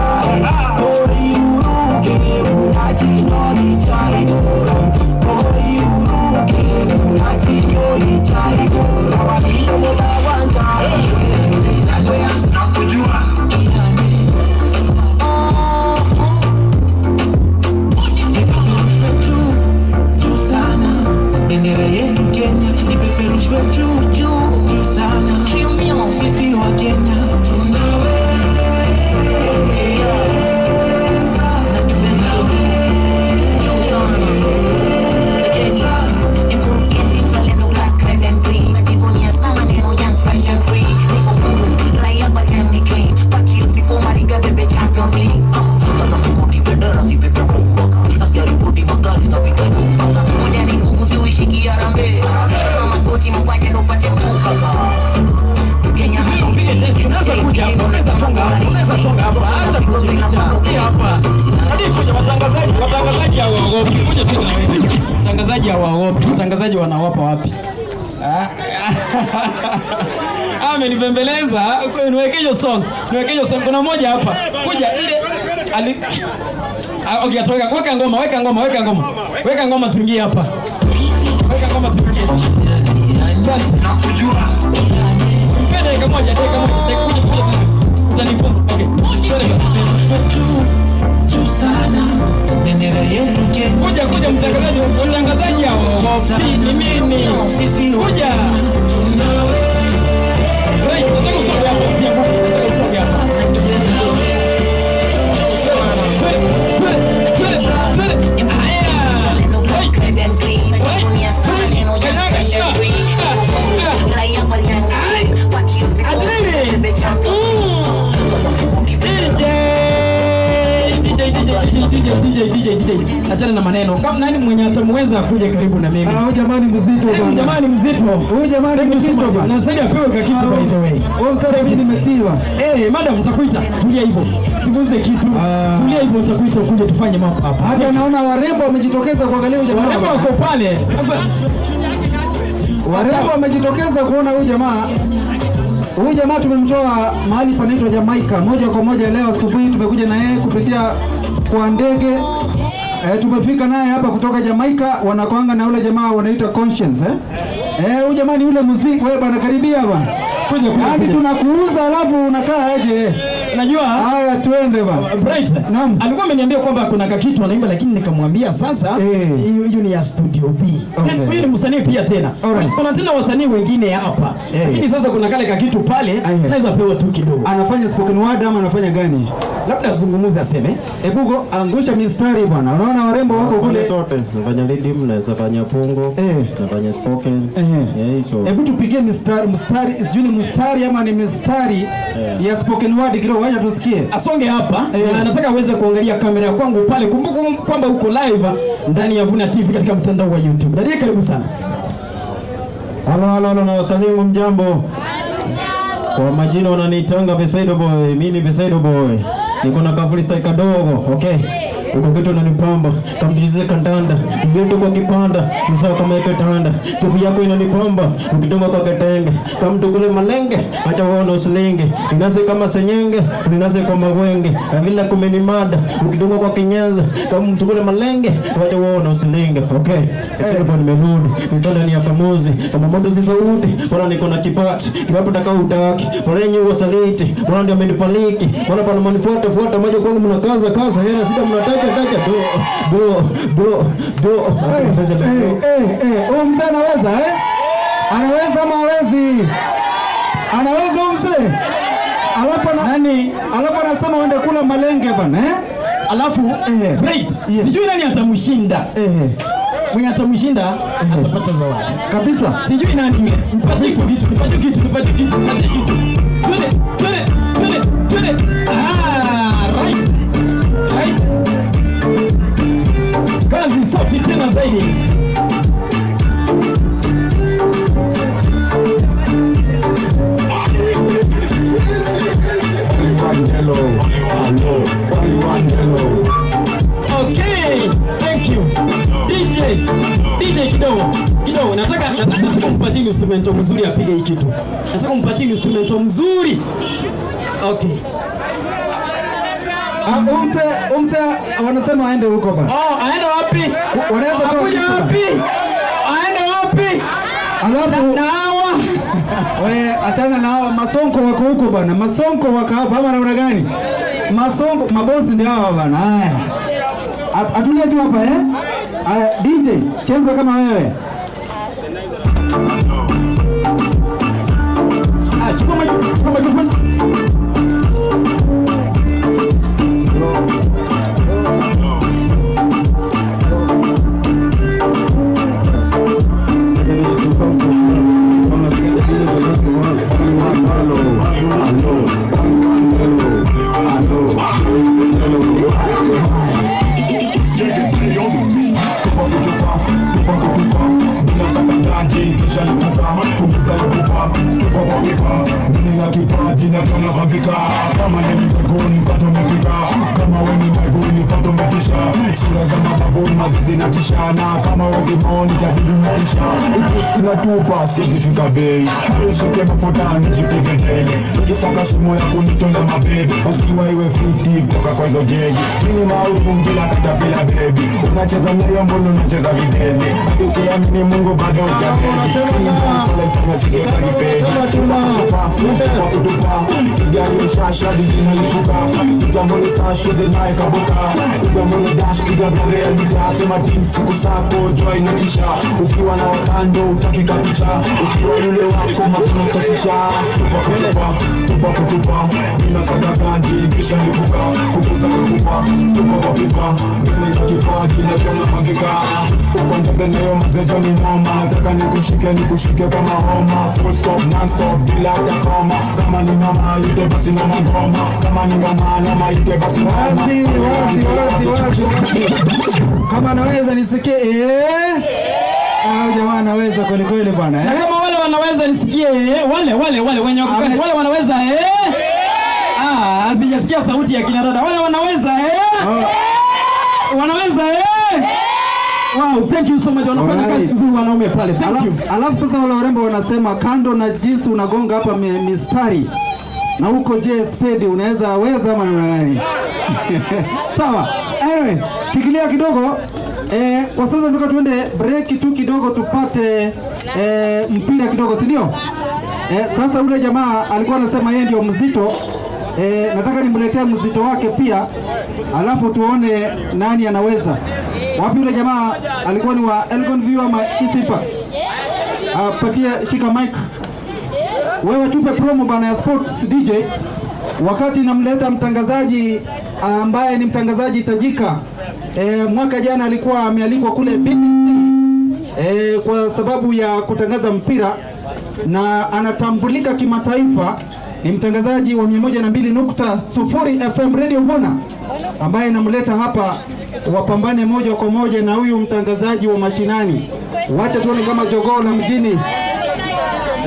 Toiruruke bunachini chaigoro Toiruruke bunachini chaigoro Abamito mutawanja nakujua bendera yetu Kenya ipeperushwe juu sana. Sisi wa Kenya watangazaji wanawapa wapi? Amenibembeleza. Niweke hiyo song. Kuna moja hapa. Kuja ile okay, atoka. Weka ngoma tuingie hapa. Nakujua. Dakika moja. Utanifunza. Okay. Juu sana. Bendera yetu Kenya. Kuja mtangazaji hao. Mimi sisi kuja. Right, nataka usome hapo, si hapo. Usome hapo. DJ. Achana na maneno. Kama nani mwenye atamweza kuja karibu na mimi? Huyu jamani mzito bwana. Jamani mzito. Huyu jamani mzito bwana. Nasaidia apewe kwa kitu by the way. Wewe msare mimi nimetiwa. Madam nitakuita. Tulia hivyo. Siguze kitu. Tulia hivyo nitakuita ukuje tufanye mambo hapa. Hata naona warembo wamejitokeza kuangalia huyu jamaa. Warembo wako pale. Sasa warembo wamejitokeza kuona huyu jamaa. Huyu jamaa tumemtoa mahali panaitwa Jamaica moja kwa moja leo asubuhi tumekuja na yeye kupitia kwa ndege. Tumefika naye hapa kutoka Jamaica, wanakoanga na ule jamaa wanaitwa Conscience huyu jamaa ni ule muziki. Wewe bwana karibia bwana. Kuja. Yaani tunakuuza alafu unakaa aje? Najua haya twende bana. Bright. Naam. Alikuwa ameniambia kwamba kuna kakitu anaimba lakini nikamwambia sasa hiyo ni ya Studio B. Huyu ni msanii pia tena. Kuna tena wasanii wengine hapa. Lakini sasa kuna kale kakitu pale naweza pewa tu kidogo. Anafanya spoken word ama anafanya gani? Labda azungumuze aseme. Ebugo angusha mistari bwana. Unaona warembo wako kule sote. Nafanya rhythm na nafanya pongo. Nafanya spoken. Hizo. Hebu tupigie mistari, sijui ni mistari ama ni mistari ya spoken word kidogo wacha tusikie. Asonge hapa. Nataka aweze kuangalia kamera kwangu pale. Kumbuka kwamba uko live ndani ya Vuna TV katika mtandao wa YouTube. Dada karibu sana. Halo na wasalimu mjambo. Kwa majina wananiitanga Besaido Boy, mimi ni Besaido Boy. Niko na freestyle kadogo, okay? Uko kitu unanipamba, kamdize kandanda, ngeto kwa kipanda, ni sawa kama ikatanda. Siku yako inanipamba, ukitonga kwa ketenge, kama tukule malenge, acha uone usilenge. Ninase kama senyenge, ninase kwa mawenge, vile kumenimada, ukitonga kwa kinyaza, kama tukule malenge, acha uone usilenge, okay? Hapo nimerudi, ndio ni ya kamuzi, kama moto si sauti, bora niko na kipati, kiwapo takao utaki, bora nyinyi wasaliti, bora ndio amenipaliki, bora pana manifuata fuata moja kwangu mnakaza hela sida mnataka do. Mzee anaweza anaweza ama hawezi? Anaweza mzee? Alafu anasema wende kula malenge bana Alafu right. Sijui nani atamshinda. Mwenye atamshinda atapata zawadi. Kabisa. Sijui nani. Nipatie kitu. Twende. Right. Kazi safi tena zaidi. Okay, thank you. DJ kidogo. Nataka kumpatia instrumento mzuri apige hii kitu. Nataka kumpatia instrumento mzuri. Okay. Umse wanasema aende huko bana. Aende wapi? Wanaweza kuja wapi? Aende wapi? Alafu na hawa. Wewe atana na hawa masonko wako huko bana. Masonko wako hapa ama namna gani? Masonko mabosi ndio hawa bana. Haya. Atulie tu hapa DJ, cheza kama wewe. Chukua microphone. Kama ni mbinguni pato umepika, kama wewe ni mbinguni pato umetisha. Sura za mababuni mazizi na tishana, kama wazimoni tabidi umetisha. Upusi na tupa siwezi fika bei, shike mafuta nijipige tele. Nikisaka shimo ya kunitonda mabebe, usikiwa iwe fiti kutoka kwa hizo jeji. Mini maarufu mbila katapila baby, unacheza nayo mbulu unacheza videle. Ukiamini Mungu bado utabedi, kule mfanya sike za kipedi. Tupa Gari shasha dizina lipuka, tutambole sashi zinae kabuka. Tutambole dash piga gari ya lita, sema team siku sako joy na tisha. Ukiwa na wakando utakika picha, ukiwa yule wako mafuno chatisha. Tupa bila saka kanji kisha lipuka, kupuza tupa mbele ya kipaji na kama magika. Uko ndege nayo mazejo ni noma, nataka nikushike kama homa. Full stop non stop bila kama kama ni mama ite basi na ngoma, kama ni ngoma na maite basi wazi. Kama anaweza nisikie jamaa anaweza kweli bwana Na kama wale wanaweza nisikie wale wenye wale wanaweza sijasikia sauti ya kina dada. Wale wanaweza wanaweza Wow, thank you so much. Wanafanya kazi nzuri wanaume pale. Thank you. Alafu sasa wale warembo wanasema kando na jinsi unagonga hapa mistari na huko spedi unaweza ama namna gani? Sawa. Anyway, shikilia kidogo. Kwa sasa tunataka tuende break tu kidogo tupate mpira kidogo, si ndio? Sasa ule jamaa alikuwa anasema yeye ndio mzito. Nataka nimletee mzito wake pia, alafu tuone nani anaweza. Wapi yule jamaa alikuwa ni wa Elgon View ama East Impact? Patie, shika mic. Wewe tupe promo bana ya sports DJ. Wakati namleta mtangazaji ambaye ni mtangazaji tajika. Mwaka jana alikuwa amealikwa kule BBC kwa sababu ya kutangaza mpira na anatambulika kimataifa. Ni mtangazaji wa 102.0 FM Radio Vuna ambaye namleta hapa wapambane moja kwa moja na huyu mtangazaji wa mashinani. Wacha tuone kama jogoo la mjini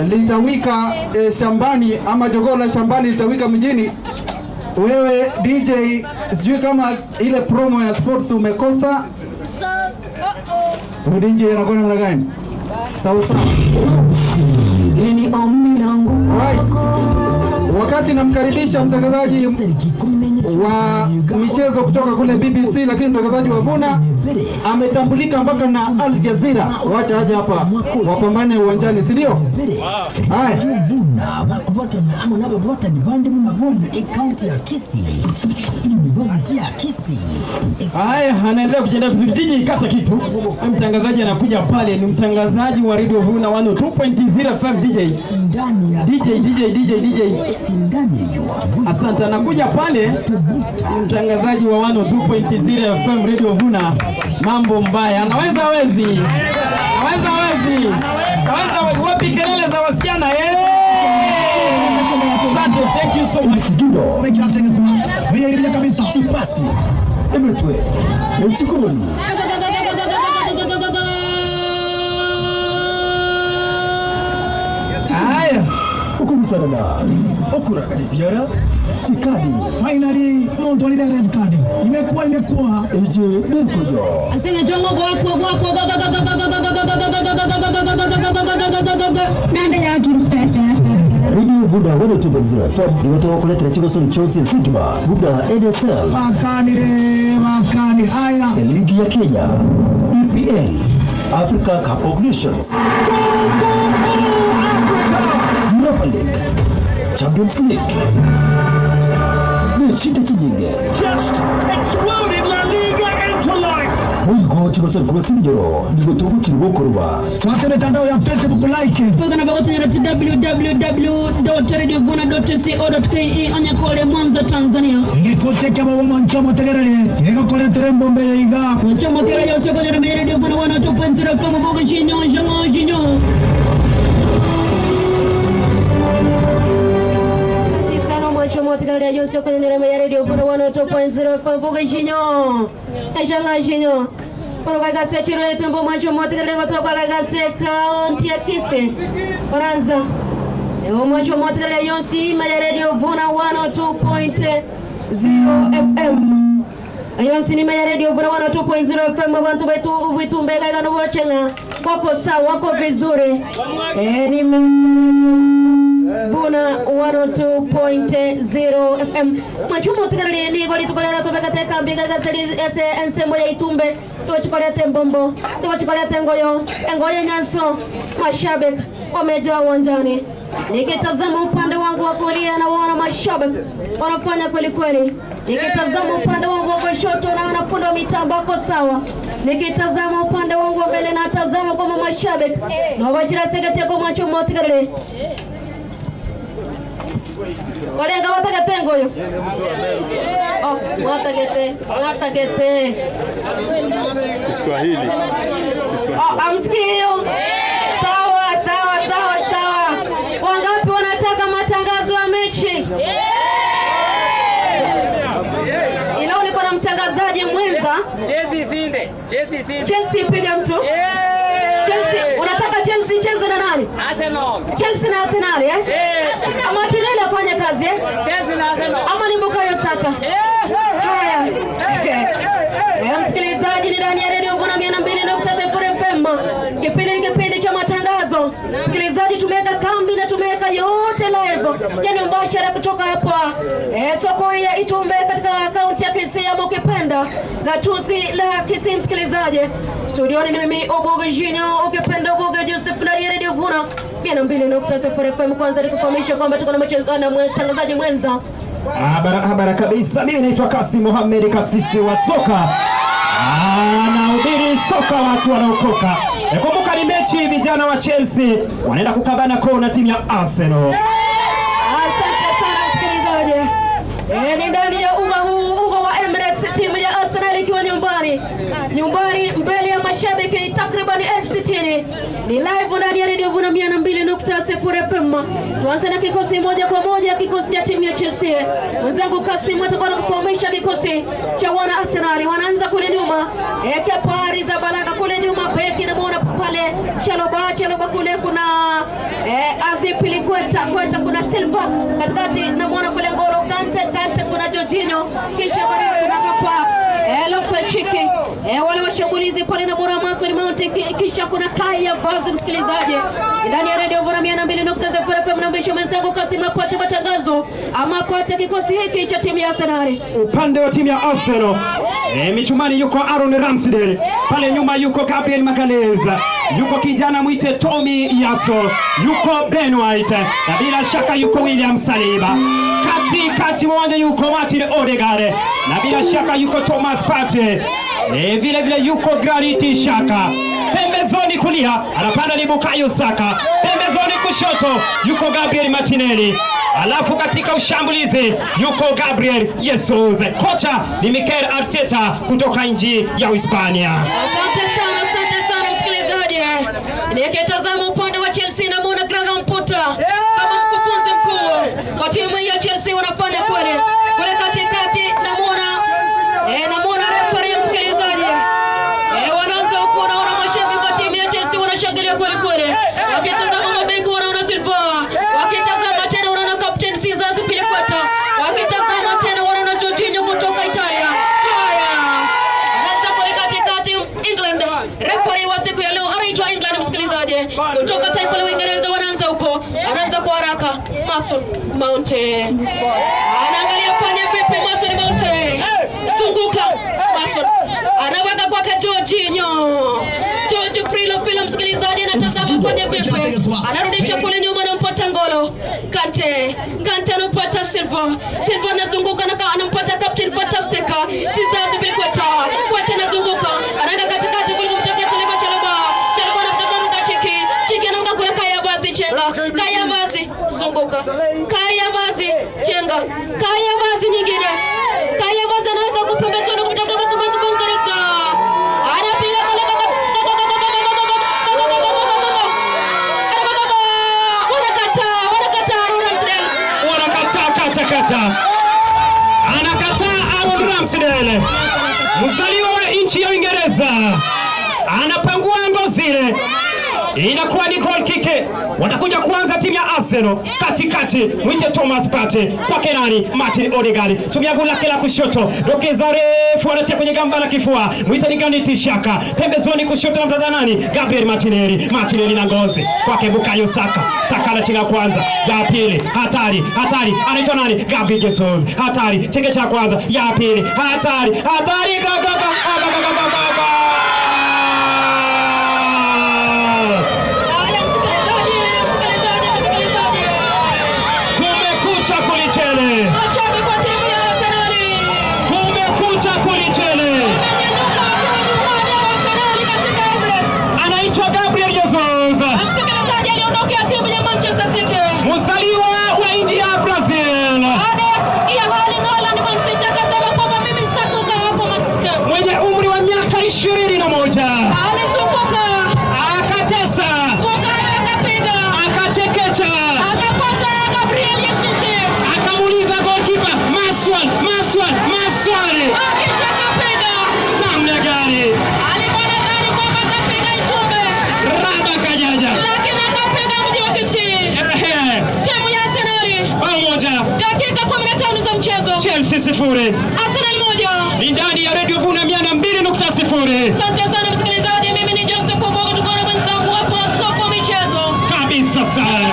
litawika shambani ama jogoo la shambani litawika mjini. Wewe DJ, sijui kama ile promo ya sports umekosa. DJ anakuwa namna gani? Sawa sawa. Wakati namkaribisha mtangazaji wa michezo kutoka kule BBC, lakini mtangazaji wa Vuna ametambulika mpaka na Al Jazeera. Wacha aje hapa wapambane uwanjani, si ndio? Haya. Vuna bakubata na ama nababota ni bande mnabona county ya Kisii. University ya Kisii. Haya, anaendelea kucheza vizuri. DJ kata kitu. Mtangazaji anakuja pale, ni mtangazaji wa Radio Vuna 102.0 FM DJ. DJ. Asante, anakuja pale mtangazaji wa 102.0 FM Radio Vuna. Mambo mbaya, anaweza hawezi? Wapi kelele za wasichana? Asante, thank you so much. Kabisa chipasi emetwe nchikuroli haya ukumusana okuraga biara tikadi finally muntu ile red card imekuwa eje nkoyo asenge jongo kwa nande ya kirupeta Radio Vuna 102.0 FM niwatoa kuletea chigo soli Chelsea Sigma Buda NSL makani haya ligi ya Kenya EPL Africa Cup of Nations Europa League Champions League Nchinde chijinge Just exploded La Liga into life. Mwigo chigosa kwa simjoro nigotogu chiribokorwa swase mitandao ya Facebook like Pogana bagoti nyerati www.radiovuna.co.ke Anyakole Mwanza Tanzania ngikose kama wama nchamo tegerele yega kole terembo mbele iga nchamo tegerele yose kwa Radio Vuna 102.0 FM boga jinyo Chomo tigale yose kwa Radio Vuna 102.0 FM boga jinyo Koro gase chiro etembo mwacho motigale gotoka gase kaunti ya Kisii Oranza mwacho motigale yonsi ya Radio Vuna 102.0 FM Yonsi ni ya Radio Vuna 102.0 FM abantu betu Itumbe gano wachenga wako sawa wako vizuri ni Vuna 102.0 FM Machumo tigale ni goli tukolera tobeka teka mbiga gaseli ese ensembo ya Itumbe tuwachikolea tembombo tuwachikolea tengoyo nyanso mashabiki wamejaa uwanjani. Nikitazama upande wangu wa kulia na wana mashabiki wanafanya kweli kweli. Nikitazama upande wangu wa kushoto na wanafundi wa mitambo wako sawa. Nikitazama upande wangu wa mbele na tazama kwa mashabiki na wachira segati yako macho motigale. Walenga watagete ngoyo. Watagete. Kiswahili. Amsikio. Sawa. Wangapi wanataka matangazo ya mechi? Ila ulikuwa na mtangazaji mwenza. Chelsea piga mtu. Chelsea, unataka Chelsea cheze na nani? Arsenal. Chelsea na Arsenal Ama Martinelli afanye kazi Chelsea na Arsenal. Ama ni Bukayo Saka? Haya. Msikilizaji, ni ndani ya Radio Vuna 102.0 FM. Kipindi cha matangazo. Msikilizaji, tumeweka kambi na tumeweka yote live. Yani mbashara kutoka hapa soko ya Itumbe katika kaunti ya Kisii ama ukipenda gatuzi la Kisii. Msikilizaji, studioni ni mimi Oboga Jinyo, ukipenda Oboga Joseph na Radio Vuna 102.0 FM. Kwanza nikufahamisha kwamba tuko na mtangazaji mwenza Habari kabisa. Mimi naitwa Kasi Mohamed, kasisi wa soka. Nahubiri soka watu wanaokoka. Kumbuka ni mechi, vijana wa Chelsea wanaenda kukabana kona timu ya Arsenal. Asante sana msikilizaji. Ni ndani ya uga wa Emirates, timu ya Arsenal ikiwa nyumbani mbele ya mashabiki takriban 60,000. Ni live ndani ya Radio Vuna 102.0 FM. Tuanze na kikosi moja kwa moja, kikosi cha timu ya Chelsea. Mwenzangu Kasim atakwenda kufahamisha kikosi cha wana Arsenal. Wanaanza kule nyuma, Kepari za Balaga kule nyuma, beki na muona pale Chaloba kule kuna Azipili Kweta kuna Silva katikati na muona kule Ngolo Kante kuna Jorginho, kisha baadaye kuna hapa Loftus-Cheek, wale washambulizi pale na Bora Mason Mount, kisha kuna Kaya Vazi. Msikilizaji ndani ya Radio Vuna 102.0 FM na mbisho mwenzangu Kasim apate matangazo ama apate kikosi hiki cha timu ya Arsenal. Upande wa timu ya Arsenal michumani yuko Aaron Ramsdale, pale nyuma yuko Gabriel Magalhaes, yuko kijana mwite Tommy Yaso, yuko Ben White na bila shaka yuko William Saliba. Kati mwanja yuko Martin Odegaard na bila shaka yuko Thomas Partey, vile yuko Granit Xhaka. Pembezoni kulia anapanda ni Bukayo Saka, pembezoni kushoto yuko Gabriel Martinelli, alafu katika ushambulizi yuko Gabriel Jesus. Kocha ni Mikel Arteta kutoka nchi ya Hispania. Asante sana msikilizaji. Nikitazama upande wa Chelsea na muona Graham Potter kama mkufunzi mkuu kwa timu ya Chelsea wanafanya kule katikati na muona referee. Msikilizaji, wanaanza kuona mashabiki wa timu ya Chelsea wanashangilia kweli. Wakitazama mabeki wanaona Silva, wakitazama tena wanaona captain Cesar Azpilicueta, wakitazama tena wanaona Jorginho kutoka Italia. Haya, anaanza kule katikati England. Referee wa siku ya leo anaitwa England. Msikilizaji, kutoka taifa la Uingereza anaanza kwa haraka. Mason Mount anaangalia pale vipi, Mason Mount zunguka, Mason anaweka kwa Jorginho, Philo. Msikilizaji, anatazama pale vipi, anarudisha kule nyuma na mpata Ngolo Kante anampata Silva anazunguka na anampata captain fantastic Cesar Azpilicueta, anazunguka anaenda katikati kule kumtafuta Chaloba anamtaka Chiki anaunga kule Kaya Vazi zunguka, Kaya Vazi chenga, Kaya Vazi nyingine, Kaya Vazi anaweka kupembezoni kumtafuta mtu Mwingereza, anapiga kule anakataa Aaron Ramsdale, mzaliwa wa nchi ya Uingereza, anapangua ngozi ile, inakuwa ni goal kick. Watakuja kuanza timu ya Arsenal katikati, mwite Thomas Partey, kwake nani Martin Odegaard, tumia gula lake la kushoto, dokeza refu anatia kwenye gamba la kifua, mwite ni Granit Xhaka, pembezoni kushoto na mtata nani Gabriel Martinelli na ngozi kwake Bukayo Saka anachina kwanza, ya pili hatari anaitwa nani Gabriel Jesus, hatari cheke cha kwanza, ya pili hatari Chelsea 0 Arsenal 1. Ni ndani ya Radio Vuna 102.0. Asante sana msikilizaji, mimi ni Joseph Obogo, tuko na mwenzangu hapo askofu michezo. Kabisa sana.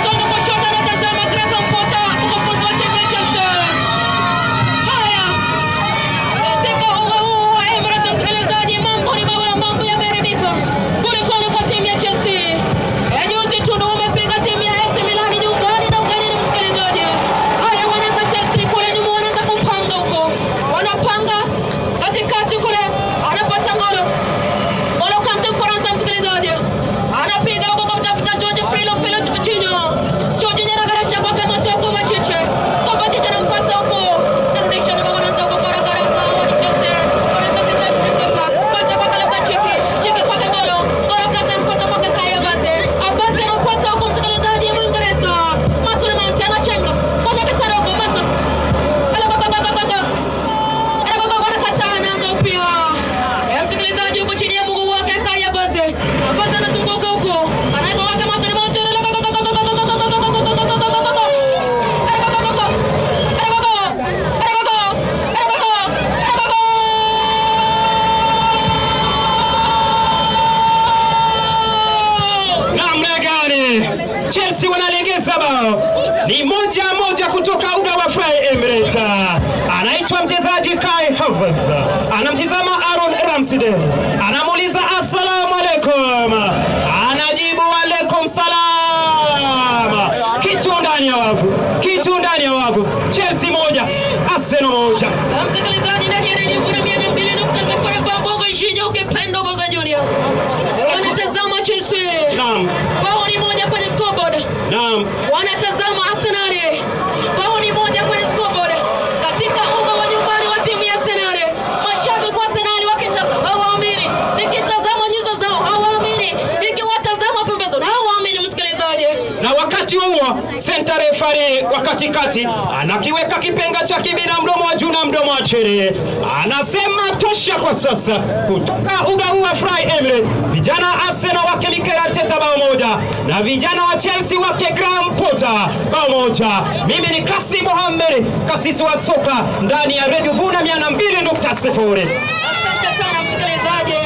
Chelsea wanalegeza bao. Ni 1-1 kutoka uga wa Fly Emirates. Anaitwa mchezaji Kai Havertz. Anamtizama Aaron Ramsdale. Anamuuliza assalamu alaikum. Anajibu alaikum salam. Kitu ndani ya wavu. Kitu ndani ya wavu. Chelsea 1, Arsenal 1. Msikilizaji ndani ya Radio Vuna 200.4 kwa Bongo Ishinyo ukipenda Bongo Junior. Wanatazama Chelsea. Naam. Bao ni 1 kwenye scoreboard. Naam. Wanatazama Arsenal. Bao ni 1 kwenye scoreboard. Katika uga wa nyumbani wa timu ya Arsenal. Mashabiki wa Arsenal wakitazama hawaamini. Nikitazama nyuso zao hawaamini. Nikiwatazama pembezoni hawaamini msikilizaji. Na wakati huo center referee wa katikati anakiweka kipenga cha kibina mdomo wa juu na mdomo wa chini. Anasema tosha kwa sasa. Kutoka uga huu wa Fly Emirates, vijana Arsenal wake Mikel Arteta bao 1 na vijana wa Chelsea wake Graham Potter bao 1. Mimi ni Kasi Mohamed, kasisi wa soka ndani ya Radio Vuna 200.0. Asante sana msikilizaji.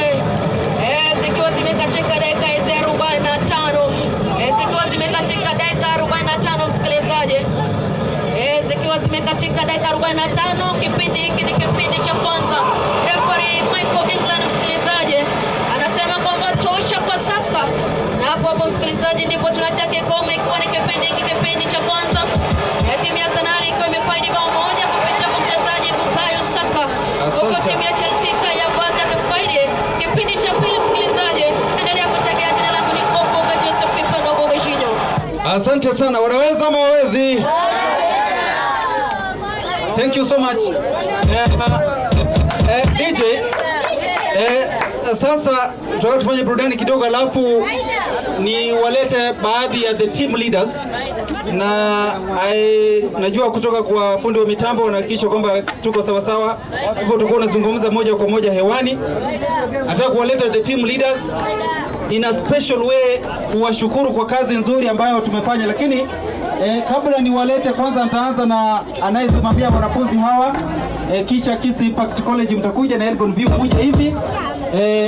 Zikiwa zimekatika dakika 45. Zikiwa zimekatika dakika 45 msikilizaji. Zikiwa zimekatika dakika 45, kipindi hiki ni kipindi cha kwanza. Referee Michael England msikilizaji anasema kwamba tosha kwa sasa. Na hapo msikilizaji ndipo tunataka kome ikiwa ni kipindi cha kwanza. Timu ya Arsenal ikiwa imefaidi bao 1 kupitia mchezaji Bukayo Saka. Huko timu ya Chelsea kaya baada ya kufaidi kipindi cha pili msikilizaji. Endelea kutegea jina langu ni Ogoga Joseph Kipendo Ogoga Shinyo. Asante sana. Wanaweza ama hawezi? Thank you so much. DJ, sasa tunataka tufanye burudani kidogo alafu ni walete baadhi ya the team leaders na najua kutoka kwa fundi wa mitambo wanahakikisha kwamba tuko sawa sawa. Hivyo tutakuwa tunazungumza moja kwa moja hewani. Nataka kuwaleta the team leaders in a special way kuwashukuru kwa kazi nzuri ambayo tumefanya, lakini kabla niwalete kwanza nitaanza na anayesimamia wanafunzi hawa kisha Kisi Impact College mtakuja na Elgon View kuja hivi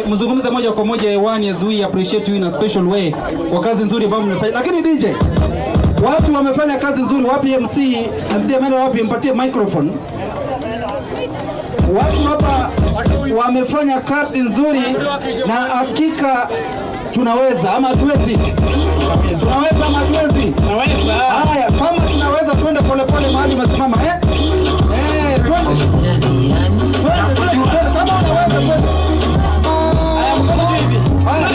mzungumze moja kwa moja hewani as we appreciate you in a special way kwa kazi nzuri ambayo mmefanya. Lakini DJ, watu wamefanya kazi nzuri. Wapi MC ameenda wapi? Mpatie microphone. Watu hapa wamefanya kazi nzuri na hakika tunaweza ama hatuwezi? Tunaweza ama hatuwezi? Tunaweza. Haya, kama tunaweza twende pole pole mahali umesimama twende. Kama unaweza twende. Haya, mkono juu hivi. Haya,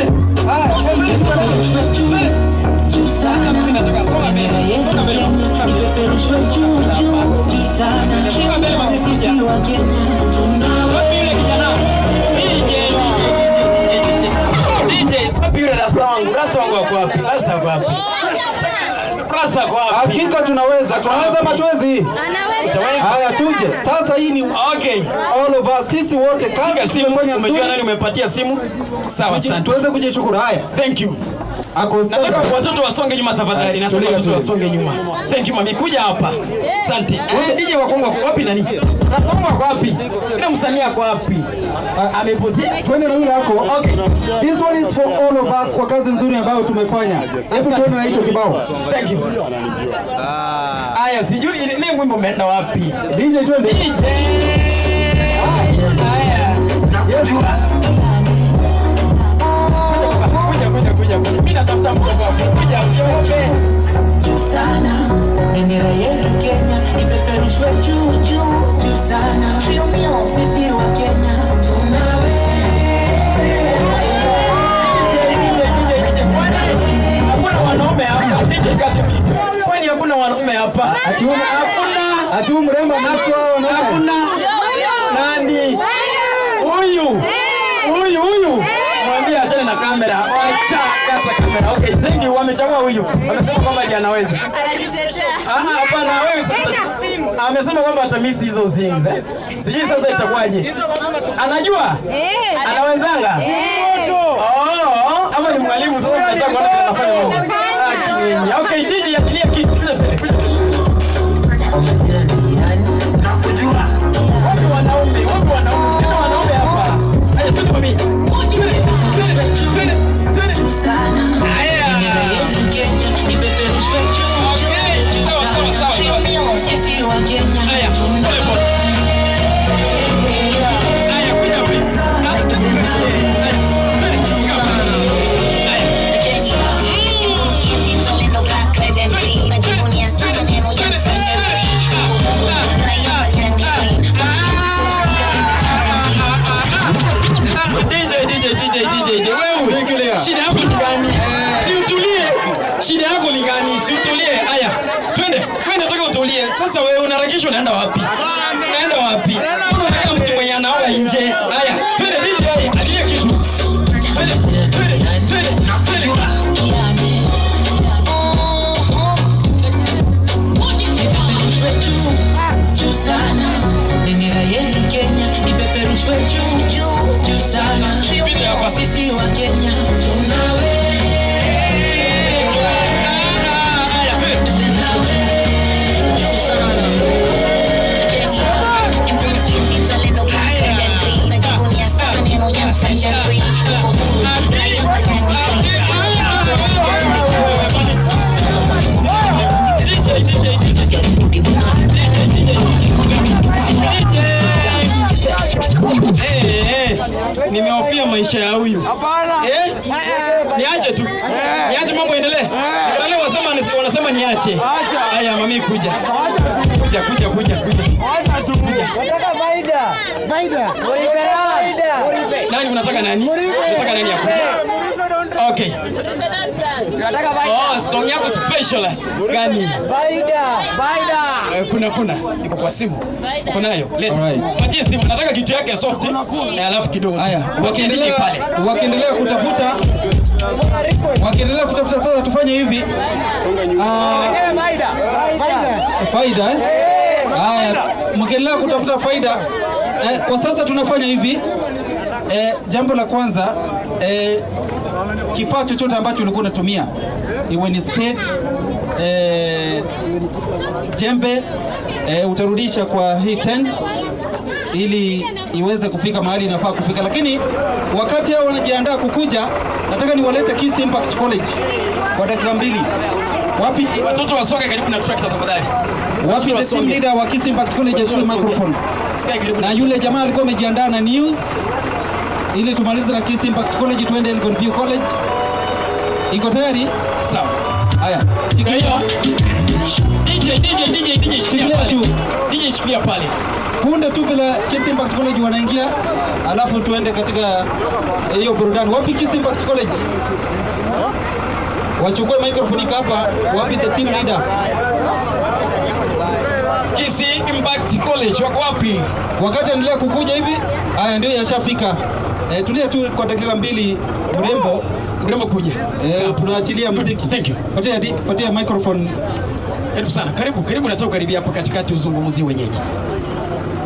juu sana. Mimi nataka songa mbele. Songa mbele. Ipeperushwe juu sana. Shika mbele sisi wa Kenya. Wapi yule kijana? Hakika tunaweza matuwezi. Haya tuje. Sasa hii ni okay. All of us sisi wote kazi tumefanya. Umejua nani umepatia simu? Sawa sana. Tuweze kujishukuru. Haya. Thank you. Nataka watoto wasonge nyuma tafadhali. Nataka watoto wasonge nyuma. Thank you mami. Kuja hapa. Asante. DJ wa Kongo wapi nani? Nasoma kwa wapi? Ila msanii yako wapi? Amepotea. Twende na yule yako. Okay. This one is for all of us kwa kazi nzuri ambayo tumefanya. Hebu tuone na hicho kibao. Thank you. Aya, sijui ni wimbo umeenda wapi? DJ twende. DJ. Aya. Kuja. Mimi natafuta mtu wako. Kuja. Juu sana. Bendera yetu Kenya ipeperushwe juu sana. Sisi wa Kenya tunawe. Hakuna wanaume hapa. DJ kati kitu. Kwani hakuna wanaume hapa? Hakuna. Ati mrembo macho wanaume. Hakuna. Nani? Huyu. Mwambie achane na kamera. Acha kata kamera. Okay, thank you. Wamechagua huyu. Wamesema kwamba ndiye anaweza. Hapana wewe sasa. Amesema kwamba atamisi hizo things. Sijui sasa itakuwaje. Anajua? Anawezanga? Ama ni mwalimu sasa mnataka kuona vile anafanya mambo. Okay, DJ achilia kitu. Wapi wanaume? Sina wanaume hapa. Haya sisi kwa mimi. Twende. Sana. Bendera yetu Kenya ipeperushwe DJ. Wewe. Shida yako ni gani? Si utulie. Shida yako ni gani? Si utulie. Haya. Twende. Wewe nataka utulie. Sasa wewe unaharakisha unaenda wapi? Unaenda wapi? Unataka mtu mwenye anaola nje. Haya. Twende DJ. Alie kitu. Twende. Juu sana, bendera yetu Kenya ipeperushwe juu sana. Sisi wa Kenya tunawe. Nimehofia maisha ya huyu. Niache tu. Niache mambo endelee. Wale wanasema niache. Haya mami kuja. Kuja. Nataka faida. Nani unataka nani? Unataka nani hapo? Okay. Nataka faida. Song yako special gani? Faida. Kuna iko kwa simu. Uko nayo? Leta. Patie simu. Nataka kitu yake soft. Alafu kidogo. Haya. Wakiendelea kutafuta sasa tufanye hivi. Faida. Haya. Mkiendelea kutafuta faida. Kwa sasa tunafanya hivi. Jambo la kwanza, kifaa chochote ambacho ulikuwa unatumia, iwe ni spade, jembe, utarudisha kwa hii tent ili iweze kufika mahali inafaa kufika. Lakini wakati hao wanajiandaa kukuja, nataka niwalete Kiss Impact College kwa dakika 2. Wapi watoto wasoge karibu na tractor tafadhali? Wapi the team leader wa Kiss Impact College achukue microphone? Na yule jamaa alikuwa amejiandaa na news ili tumalize na Kiss Impact College tuende Elgon View College. Iko tayari? Sawa. Haya. Shikilia. DJ shikilia tu. DJ shikilia pale. Punde tu bila Kiss Impact College wanaingia, alafu tuende katika hiyo burudani. Wapi Kiss Impact College? Wachukue microphone hapa. Wapi the team leader? Kiss Impact College wako wapi? Wakati endelea kukuja hivi. Haya ndio yashafika. Tulia tu kwa dakika 2 mrembo kuja. Tunaachilia muziki. Thank you. Patia microphone. Karibu sana. Karibu nataka karibia hapa katikati uzungumzie wenyeji.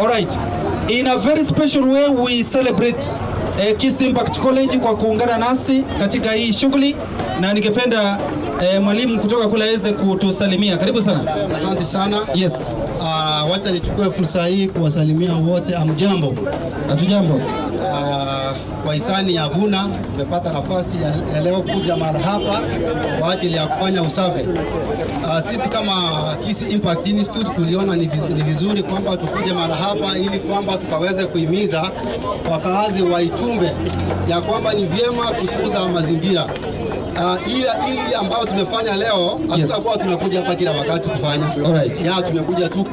All right. In a very special way we celebrate Kiss Impact College kwa kuungana nasi katika hii shughuli, na ningependa mwalimu kutoka kule aweze kutusalimia. Karibu sana. Asante sana. Yes. Wacha nichukue fursa hii kuwasalimia wote. Amjambo. Hatujambo. Kwa hisani ya Vuna tumepata nafasi ya leo kuja mahali hapa kwa ajili ya kufanya usafi. Sisi kama Kiss Impact Institute tuliona ni vizuri kwamba tukuje mahali hapa ili kwamba tukaweze kuhimiza wakaazi wa Itumbe ya kwamba ni vyema kutunza mazingira. Hii ambayo tumefanya leo hatutakuwa tunakuja hapa kila wakati kufanya. Alright. Tumekuja tu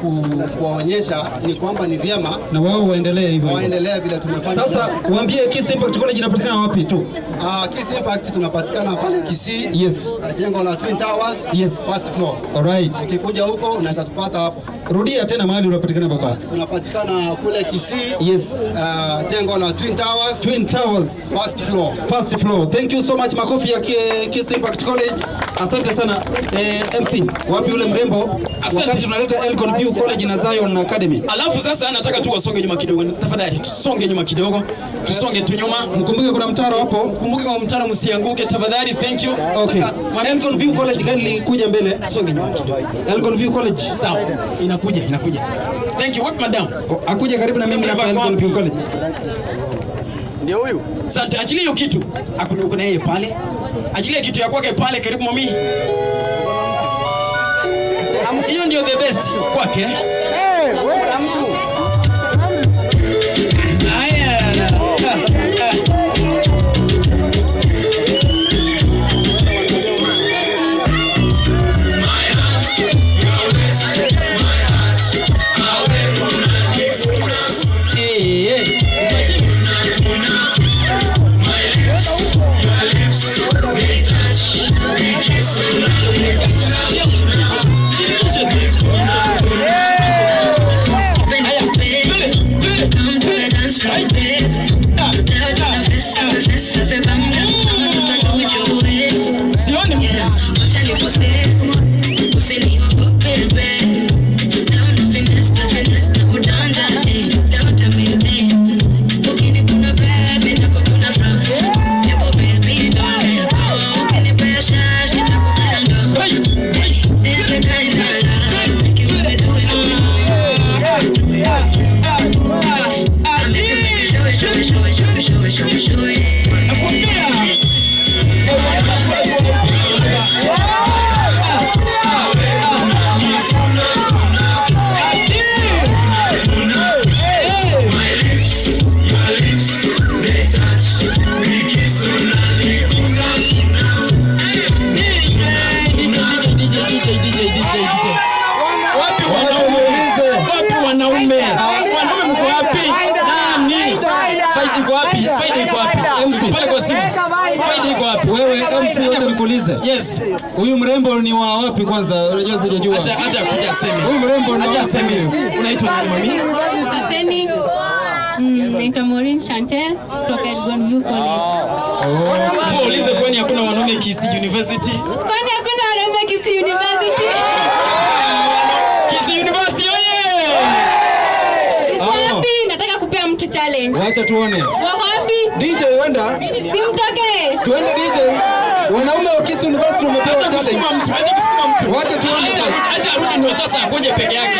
kuwaonyesha ni kwamba ni vyema na wao waendelee hivyo. Waendelee vile tumefanya. Sasa waambie Kiss Impact College inapatikana wapi tu? Kiss Impact tunapatikana pale Kisii. Yes. Jengo la Twin Towers. Yes. First floor. Alright. Ukikuja huko unaweza tupata hapo. Rudia tena mahali unapatikana baba. Tunapatikana kule Kisii. Yes. Jengo la Twin Towers. Twin Towers. First floor. First floor. Thank you so much. Makofi ya Kiss Impact College. Asante sana. MC, wapi ule mrembo? Wakati tunaleta Elgon View College na Zion Academy. Alafu sasa nataka tu wasonge nyuma kidogo. Tafadhali tusonge nyuma kidogo. Tusonge tu nyuma. Mkumbuke kuna mtaro hapo. Kumbuke kuna mtaro, msianguke tafadhali. Thank you. Okay. Elgon View College gani kuja mbele? Songe nyuma kidogo. Elgon View College. Sawa. Inakuja. Thank you. Wapi madam? Akuja karibu na mimi hapa Elgon View College. Ndio huyu. Asante. Achilia hiyo kitu. Akunuko na yeye pale. Achilia kitu ya kwake pale karibu mami. Hiyo ndio the best kwake. Wewe mtu. kwa simu. Faida iko wapi? Wewe MC wote nikuulize. Yes. Huyu mrembo ni wa wapi kwanza? Unajua sijajua. Acha kuja sema. Huyu mrembo ni acha sema. Unaitwa nani mami? Aseni. Naitwa Maureen Chantel kutoka Gonview College. Ulize kwani hakuna wanaume Kisii University? Kwani hakuna wanaume Kisii University? Kisii University oye! Wapi? Nataka kupea mtu challenge. Wacha tuone. Wapi? DJ wenda. Simtoke. Tuende DJ. Wanaume wa Kisii University wamepewa challenge. Wacha tuone. Acha arudi ndio sasa akuje peke yake.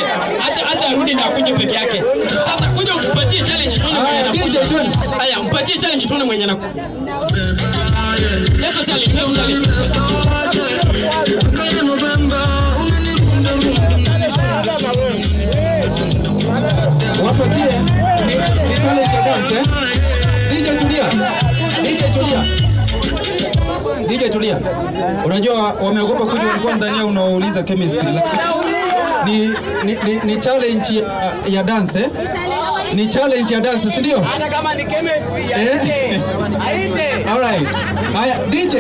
Acha arudi na akuje peke yake. Sasa kuja ukipatie challenge tuone mwenye anakuja. Haya, mpatie challenge tuone mwenye anakuja. Leta challenge. Wapatie. Ni challenge ya dance. DJ tulia. DJ tulia. Unajua wameogopa kuja, walikuwa ndani unauliza chemistry. Ni challenge ya dance. Ni challenge ya dance, si ndio? Hata kama ni chemistry aite. Alright. Haya DJ,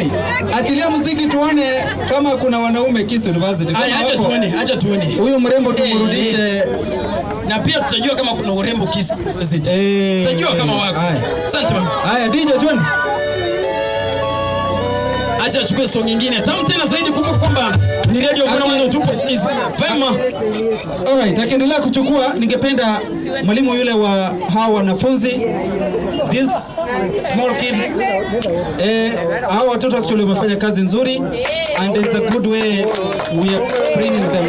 achilia muziki tuone kama kuna wanaume Kisii University. Haya acha tuone. Huyu mrembo tumrudishe. Na pia tutajua kama kuna urembo Kisii University. Tutajua kama wako. Asante mama. Haya DJ tuone. Acha achukue song nyingine. Tamu tena zaidi, kumbuka kwamba ni radio Vuna mwanzo tupo vema. Alright, akiendelea kuchukua, ningependa mwalimu yule wa hawa wanafunzi, these small kids, hawa watoto actually wamefanya kazi nzuri and it's a good way we are bringing them.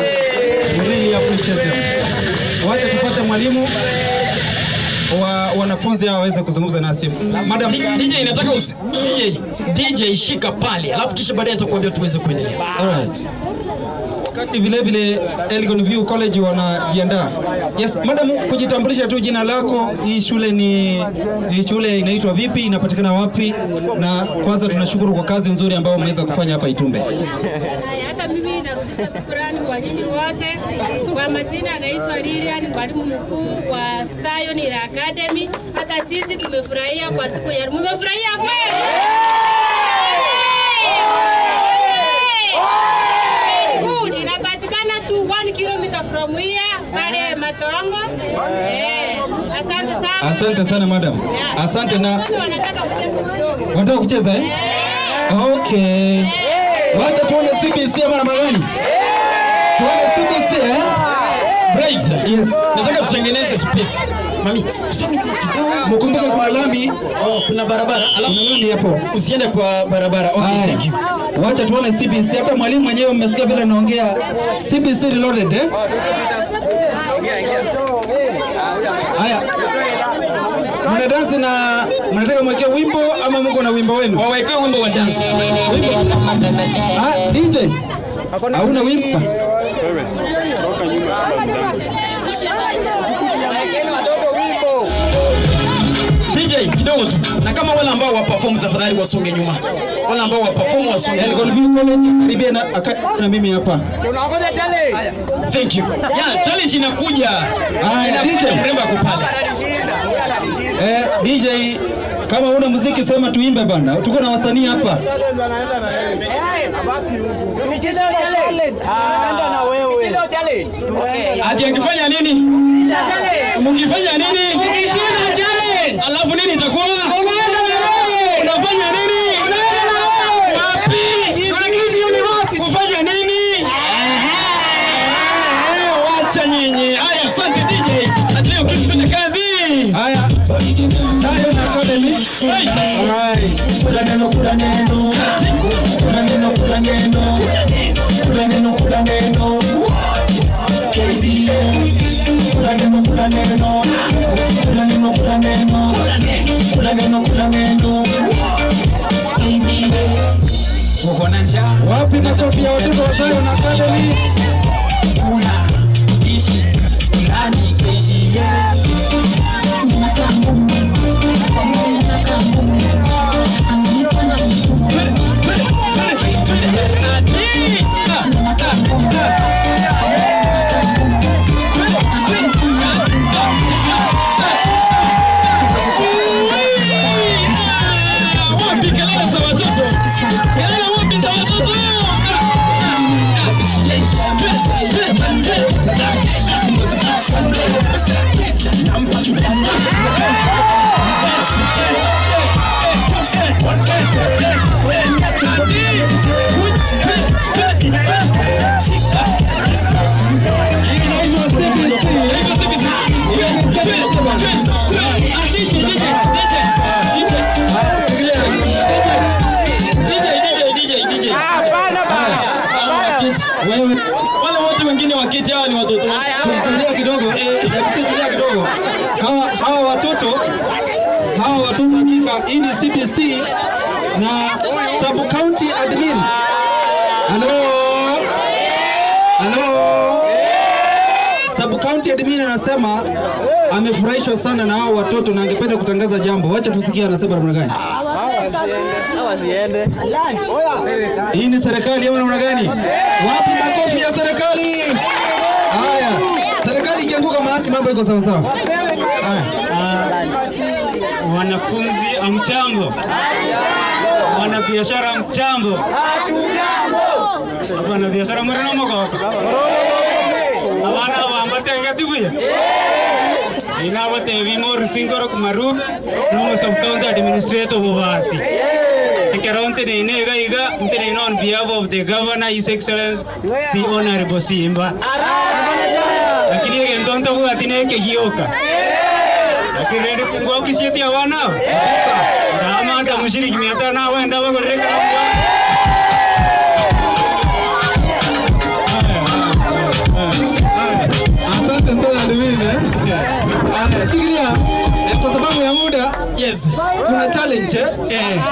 We really appreciate them. Wacha tupate mwalimu wa wanafunzi hao waweze kuzungumza nasi. Madam DJ inataka DJ shika pale, alafu kisha baadaye nitakwambia tuweze kuendelea. Alright. Wakati vile Gonview College wanajiandaa. Yes, madam, kujitambulisha tu jina lako, hii shule ni shule inaitwa vipi, inapatikana wapi? Na kwanza tunashukuru kwa kazi nzuri ambayo mmeweza kufanya hapa Itumbe. Hata mimi narudisha shukrani kwa nyinyi wote. Kwa majina anaitwa Lilian, mwalimu mkuu wa Zion Academy. Hata sisi tumefurahia kwa siku ya mmefurahia kweli? Inapatikana tu 1 kilometer from here pale Matongo. Asante sana. Asante sana madam. Asante na wanataka kucheza kidogo. Wanataka kucheza eh? Okay. Wacha tuone CBC ama namna gani? Tuone CBC eh? Right. Yes. Nataka tutengeneze space. Mami, mkumbuke kuna lami. Kuna barabara. Alafu lami hapo. Usiende kwa barabara. Okay, thank you. Wacha tuone CBC. Hata mwalimu mwenyewe mmesikia vile anaongea. CBC reloaded eh? Haya. Mna dance na mnataka mwekee wimbo ama mko na wimbo wenu? Wawekee wimbo wa dance. Wimbo. DJ. Hauna wimbo? DJ kidogo tu. Na kama wale ambao wa perform tafadhali wasonge nyuma. Wale ambao wa perform wasonge nyuma. Gonview College karibia na mimi hapa. Tunaongoja challenge. Thank you. Yeah, challenge inakuja. DJ mrembo kupale. DJ kama una muziki sema tuimbe bana. Tuko na wasanii hapa. Ati akifanya nini? Mkifanya nini? Ukishinda challenge. Alafu nini itakuwa? Unafanya nini? Wapi? Kufanya nini? Wacha nyinyi. Haya, asante DJ. Atleo kitu kwenye kazi. Haya. Dayo na Academy. Alright. Kula neno. Kula neno. Wapi makofi ya watoto wa Dayo na Academy? ati hawa ni watoto. Tulia kidogo. Tulia kidogo. Hawa watoto hakika hii ni CBC na sub county admin. Hello. Sub county admin anasema amefurahishwa sana na hao watoto na angependa kutangaza jambo. Wacha tusikie anasema namna gani. Hawaziende. Hii ni serikali au namna gani? Wapi makofi ya serikali? Haya. Serikali ikianguka maasi mambo iko sawa sawa. Wanafunzi amchambo. Wanabiashara mchambo. Wanabiashara mwana moko. Abana wambate ngatibuye. Inawate vimor singoro kumarume no sub-county administrator bobasi. Ikaronte ne iga ntene on behalf of the governor, His Excellency Si Honorable Simba. Lakini ngentonto buatine kegioka. Lakini kungwa kisieti awana. Dama anda mushiriki miata na wenda bagoreka. Asante sana Lumine. Shikilia kwa sababu ya muda. Yes. Kuna challenge.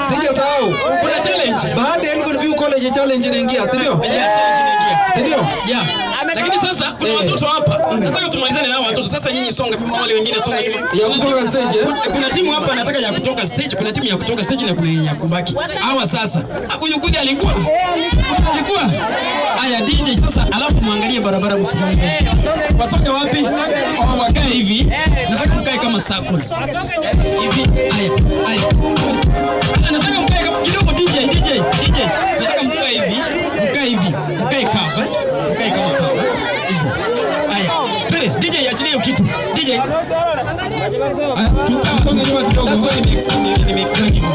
Sijasahau. Kuna challenge. Baada ya Elgon View College challenge inaingia, si ndio? Challenge inaingia. Si ndio? Yeah. Lakini sasa kuna watoto hapa. Nataka tumalizane nao watoto. Sasa nyinyi songa nyuma, wale wengine songa nyuma. Ya kutoka stage. Kuna timu hapa nataka ya kutoka stage, kuna timu ya kutoka stage na kuna ya kubaki. Hawa sasa. Huyu kuja alikuwa. Haya DJ sasa, alafu muangalie barabara msifunge. Wasonge wapi? Wakae hivi. Nataka mkae kama circle. Hivi. Haya. Nataka mkae kama kidogo DJ. Nataka mkae hivi. Mkae kama. Mkae kama kama. Haya. Twende DJ achilie hiyo kitu. DJ. Tusonge nyuma kidogo. That's why nimeexplain kidogo.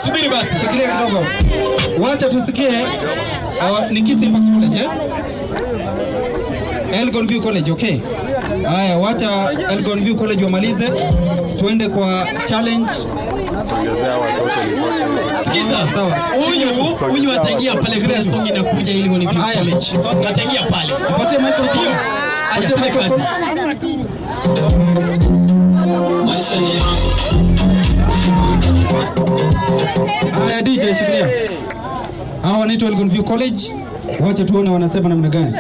Subiri basi, fikiria kidogo. Wacha tusikie ni Kisi Impact College Elgon View College, okay? Haya, wacha Elgon View College wamalize. Tuende kwa challenge. Sikiza. Huyu ataingia pale vile song inakuja ili Elgon View College. Ataingia pale. Apate microphone. Apate microphone. Haya DJ shikilia. Hawa wanaitwa Elgon View College. Wacha tuone wanasema namna gani.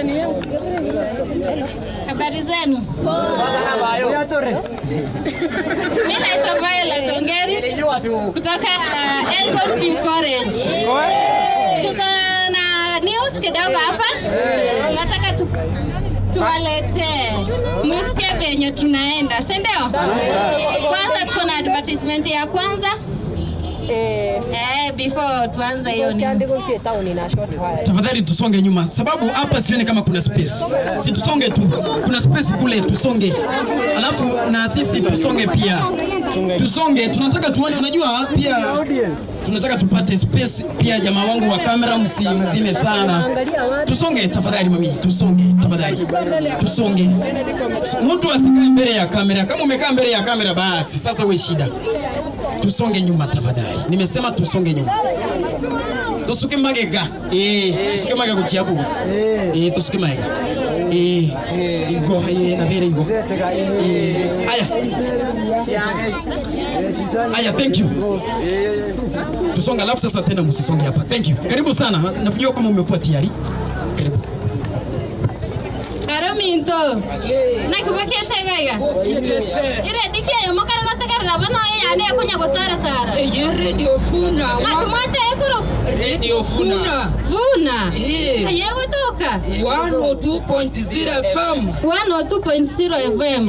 Habari zenu? Mimi naitwa Violet Ongeri kutoka Elgon View College. Tuko na news kidogo hapa. Nataka tuwaletee musikie venye tunaenda, si ndio? Kwanza tuko na advertisement ya kwanza. Before tuanze hiyo ni tafadhali tusonge nyuma, sababu hapa sione kama kuna space. Si tusonge tu, kuna space kule, tusonge. Alafu na sisi tusonge pia. Tusonge, tunataka tuone, unajua pia tunataka tupate space pia. Jamaa wangu wa kamera mzime sana. Tusonge tafadhali mami, tusonge tafadhali. Tusonge. Mtu asikae mbele ya kamera. Kama umekaa mbele ya kamera basi sasa wewe shida. Tusonge nyuma tafadhali. Nimesema tusonge nyuma. Tusuke magega. Tusuke magega kuchiabu. Tusuke magega. Igo na vile igo. Aya, thank you. Tusonga alafu sasa tena msisonge hapa. Thank you. Karibu sana. Najua kama umekuwa tayari. Karibu. Arami minto. Na kubakete gaiga. Ire dikia yo mokara gotakara bana ya ne kunya go sara sara. Radio Vuna. Akumate ekuru. Radio Vuna. Vuna. Ayego toka. 102.0 FM. 102.0 FM.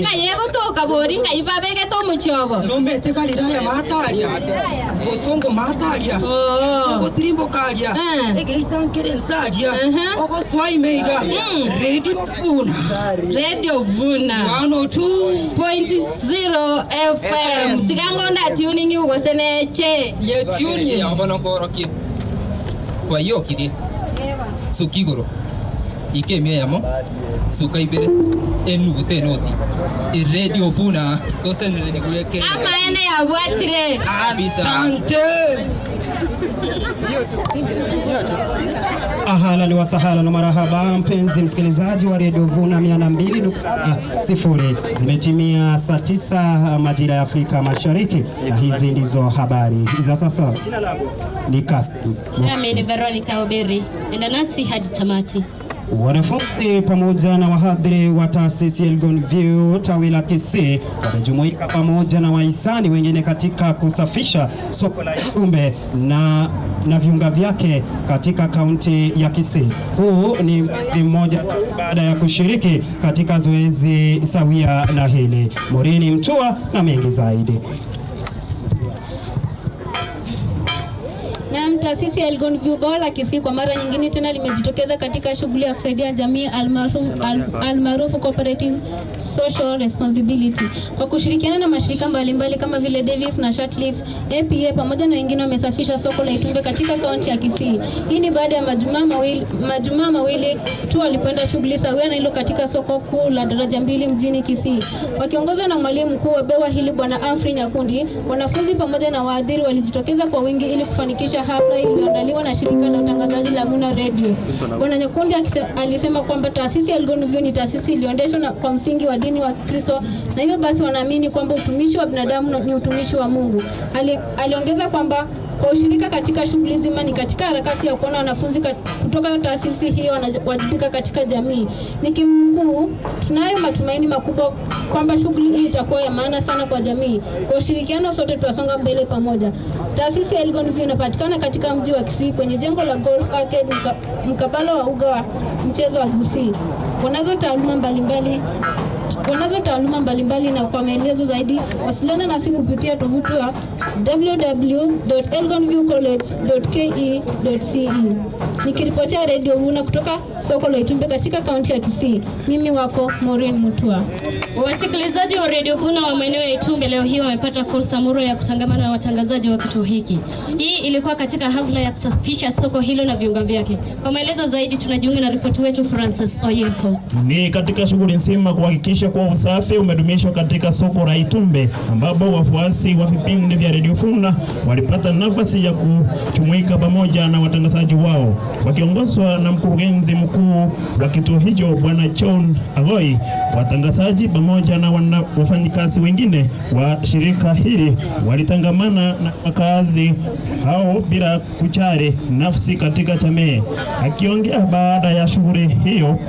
Ngayego toka bori ngayibabege to muchobo. Nomete kaliraya mataria. Osongo mataria. Ogo trimbo kaja. Egeitankere nsadia. Ogo swai meiga. Radio Vuna. Radio Vuna. 102.0 FM. Tigangonda tuning you gosene che. Ye tuning. Ya bana koroki. Kwa hiyo kidi. Sukigoro. Ikemia yamo. Sukaibere. Enugute noti. Radio Vuna. Tosenele nikuweke. Ama ene ya bwatire. Asante. Ahlan wa sahlan na marahaba mpenzi msikilizaji wa Radio Vuna 102.0. Zimetimia saa 9 majira ya Afrika Mashariki na hizi ndizo habari za sasa. Ni kasi. Nami ni Veronica Oberi. Enda nasi hadi tamati. Wanafunzi pamoja na wahadhiri wa taasisi Elgon View tawi la Kisii wamejumuika pamoja na wahisani wengine katika kusafisha soko la Itumbe na viunga vyake katika kaunti ya Kisii. Huu ni mwezi mmoja baada ya kushiriki katika zoezi sawia na hili. Morini Mtua na mengi zaidi. Na taasisi ya Elgon View Bola Kisii kwa mara nyingine tena limejitokeza katika shughuli ya kusaidia jamii almaarufu cooperative social responsibility kwa kushirikiana na mashirika mbalimbali kama vile davis&shirtliff, APA pamoja na wengine wamesafisha soko la Itumbe katika kaunti ya Kisii. Hii ni baada ya majumaa mawili tu walipoenda shughuli sawia na hilo katika soko kuu la daraja 2 mjini Kisii. Wakiongozwa na mwalimu mkuu wa bewa hili Bwana Amfri Nyakundi, wanafunzi pamoja na waadhiri walijitokeza kwa wingi ili kufanikisha hafla iliyoandaliwa na shirika la utangazaji la Vuna Radio. Bwana Nyakundi alisema kwamba taasisi ya Elgon View ni taasisi iliyoendeshwa kwa msingi wa dini wa Kristo na hivyo basi wanaamini kwamba utumishi wa binadamu ni utumishi wa Mungu. Aliongeza kwamba kwa ushirika katika shughuli zima ni katika harakati ya kuona wanafunzi kutoka taasisi hiyo wanawajibika katika jamii. Nikimkuu, tunayo matumaini makubwa kwamba shughuli hii itakuwa ya maana sana kwa jamii. Kwa ushirikiano sote tutasonga mbele pamoja. Taasisi ya Elgon View inapatikana katika mji wa Kisii kwenye jengo la Golf Arcade mkabala wa uga wa mchezo wa Kisii. Wanazo taaluma mbalimbali na kwa maelezo zaidi wasiliana nasi kupitia tovuti wa www.elgonviewcollege.ke.ce. Nikiripotia Radio Vuna kutoka soko la Itumbe katika kaunti ya Kisii. Mimi wako Maureen Mutua. Wasikilizaji wa Radio Vuna wa maeneo ya Itumbe leo hii wamepata fursa muro ya kutangamana na watangazaji wa kituo hiki. Hii ilikuwa katika hafla ya kusafisha soko hilo na viunga vyake. Kwa maelezo zaidi tunajiunga na ripoti wetu Francis Oyeko. Ni katika shughuli nzima kuhakikisha kuwa usafi umedumishwa katika soko la Itumbe ambapo wafuasi wa vipindi vya Radio Vuna walipata nafasi ya kujumuika pamoja na watangazaji wao wakiongozwa na mkurugenzi mkuu wa kituo hicho Bwana John Agoi. Watangazaji pamoja na wafanyikazi wengine wa shirika hili walitangamana na wakazi hao bila kuchari nafsi katika jamii. Akiongea baada ya shughuli hiyo,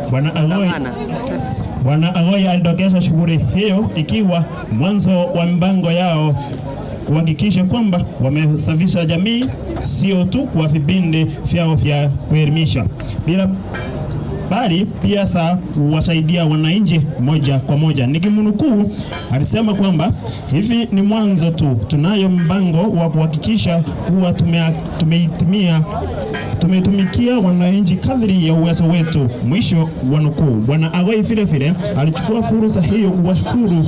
Bwana Agoi alidokeza shughuli hiyo ikiwa mwanzo wa mpango yao kuhakikisha kwamba wamesafisha jamii sio tu kwa vipindi vyao vya kuelimisha bali pia wasaidia wananchi moja kwa moja. Nikimnukuu, alisema kwamba hivi ni mwanzo tu, tunayo mpango wa kuhakikisha kuwa tumetumikia wananchi kadri ya uwezo wetu, mwisho wa nukuu. Bwana Agoi vile alichukua fursa hiyo kuwashukuru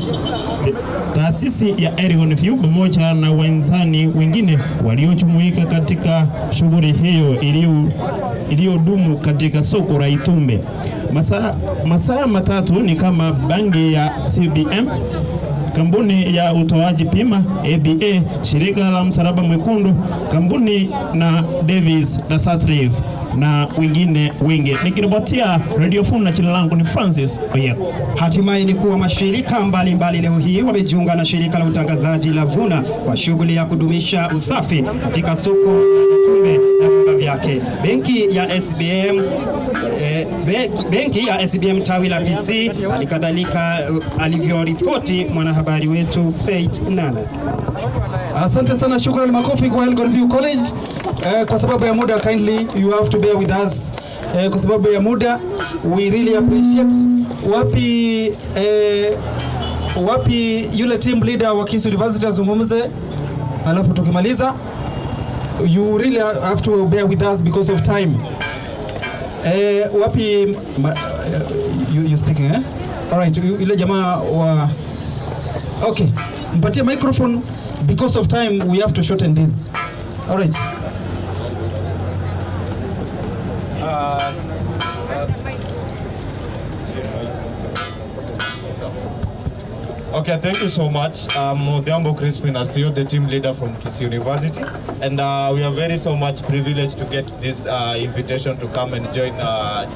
taasisi ya Elgon View pamoja na wenzani wengine waliojumuika katika shughuli hiyo iliyodumu katika soko la Itumbe. Masaa matatu ni kama bangi ya CBM, kampuni ya utoaji pima ABA, shirika la Msalaba Mwekundu, kampuni na davis&shirtliff na wengine wengi. Nikiripotia Radio Vuna, jina langu ni Francis Oyeko. Hatimaye ni kuwa mashirika mbalimbali leo hii wamejiunga na shirika la utangazaji la Vuna kwa shughuli ya kudumisha usafi katika soko la Itumbe na viunga vyake. yake. Benki ya SBM benki ya SBM tawi la Kisii, alikadhalika alivyoripoti mwanahabari wetu Faith Nana. Asante sana, shukrani, makofi kwa Elgon View College. Kwa sababu ya muda, kindly you have to bear with us. Kwa sababu ya muda, we really appreciate. Wapi yule team leader wa Kisii University azungumze, alafu tukimaliza. You really have to bear with us because of time. Wapi you speaking, eh? All right, yule jamaa wa okay, mpatie microphone. Because of time, we have to shorten this. All right. Okay, thank you so much. Odhiambo Crispin Asio, the team leader from Kisii University, and we are very so much privileged to get this invitation to come and join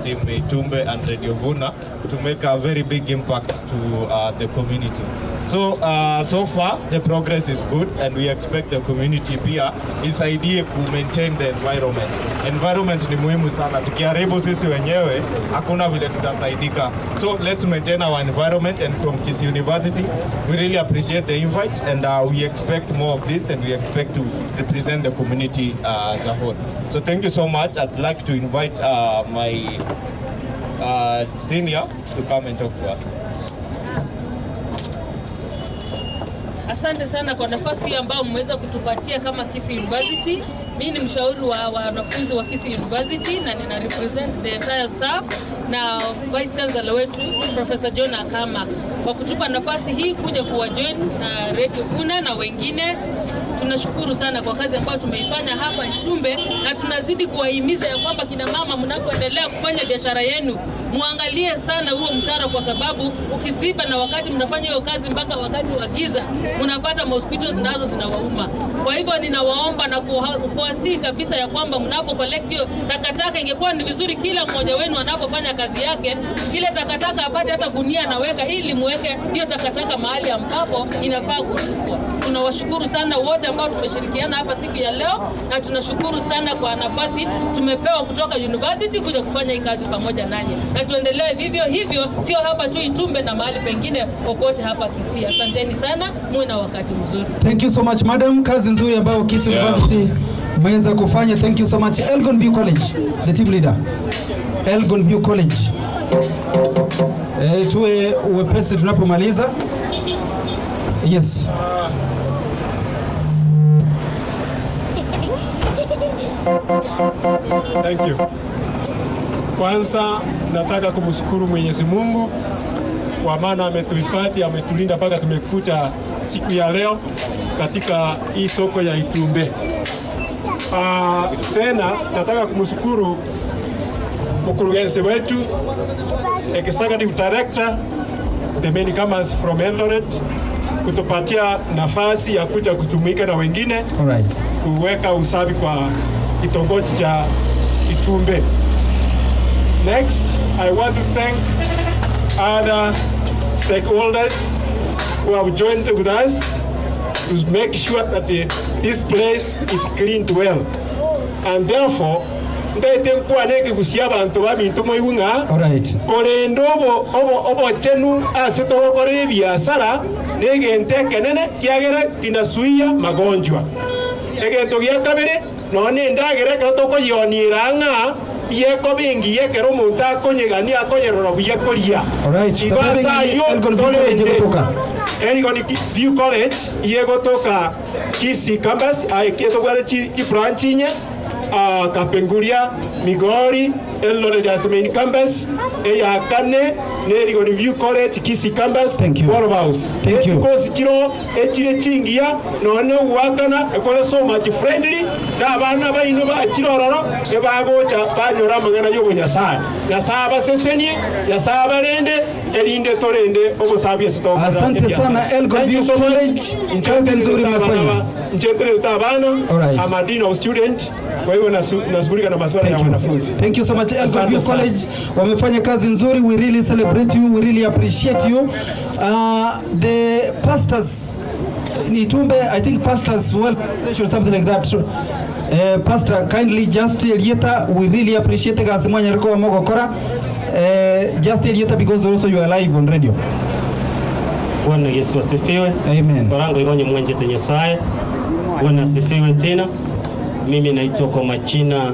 Team Itumbe and Radio Vuna to make a very big impact to the community. So so far the progress is good, and we expect the community pia isaidie ku maintain the environment. Environment ni muhimu sana. Tukiharibu sisi wenyewe hakuna vile tutasaidika. So let's maintain our environment, and from Kisii University we really appreciate the invite, and we expect more of this, and we expect to represent the community as a whole. So thank you so much. I'd like to invite my senior to come and talk to us. Asante sana kwa nafasi ambayo mmeweza kutupatia kama Kisii University. Mimi ni mshauri wa wanafunzi wa Kisii University na nina represent the entire staff na Vice Chancellor wetu Professor John Akama kwa kutupa nafasi hii kuja kuwajoin na Radio Vuna na wengine. Tunashukuru sana kwa kazi ambayo tumeifanya hapa Itumbe, na tunazidi kuwahimiza ya kwamba kina mama mnapoendelea kufanya biashara yenu muangalie sana huo mtaro, kwa sababu ukiziba na wakati mnafanya hiyo kazi mpaka wakati wa giza mnapata mosquitoes nazo zinawauma. Kwa hivyo ninawaomba na kuwasihi kabisa ya kwamba mnapo collect hiyo takataka, ingekuwa ni vizuri kila mmoja wenu anapofanya kazi yake ile takataka apate hata gunia anaweka, ili muweke hiyo takataka mahali ambapo inafaa kutupwa. Tunawashukuru sana wote ambao tumeshirikiana hapa siku ya leo, na tunashukuru sana kwa nafasi tumepewa kutoka university kuja kufanya hii kazi pamoja nanyi, na tuendelee vivyo hivyo, sio hapa tu Itumbe na mahali pengine popote hapa Kisii. Asanteni sana, muwe na wakati mzuri. Thank you so much madam, kazi nzuri ambayo Kisii University mmeweza kufanya. Thank you so much. Elgon View College, the team leader. Elgon View College. Tuwe uwepesi tunapomaliza. Yes. Thank you. Kwanza nataka kumshukuru Mwenyezi Mungu kwa maana ametuhifadhi, ametulinda mpaka tumekuta siku ya leo katika hii soko ya Itumbe. Tena nataka kumshukuru mkurugenzi wetu, Executive Director, the many comers from Eldoret, kutupatia nafasi ya kuja kutumika na wengine kuweka usafi kwa kitongoji cha Itumbe. Next, I want to thank other stakeholders who have joined with us to make sure that this place is cleaned well. And therefore, ndete nkwaneke kusia abantu babintu moyunga korendo obo chenu aseto kore biashara negente kenene kiagera kinasuia magonjwa egento gya kabere none ndagere katoko yoniranga yeko bingi yekero muntu akonyegani akonyerora buyekoria ibasa yo Elgon View College yegotoka Kisii campus aiketo kwa chi branch nye Kapenguria, Migori, Eldoret as main campus, ya Kane, Elgon View College, Kisii campus, Waterhouse. Thank you. Because kiro echire chingia no wakana ekole so much friendly na bana ba ino ba chirororo e bagocha banyora magana yo Nyasaye. Nyasaye basesenie, Nyasaye barende, elinde torende obusabye sitoka. Asante sana Elgon View College, kazi nzuri mmefanya. Nchetere utabana, amadino student. Kwa hiyo nashughulika na masuala ya wanafunzi. Thank you so much Elgon View College. Wamefanya kazi nzuri. We really celebrate you. We really appreciate you. The pastors in Itumbe, I think pastors well or something like that. Pastor, kindly just Elieta, we really appreciate the guys mwanya riko mogokora. Just Elieta, because also you are live on radio. Bwana Yesu asifiwe. Amen. Barango igonye mwenjete Nyasaye. Bwana asifiwe tena. Mimi naitwa kwa majina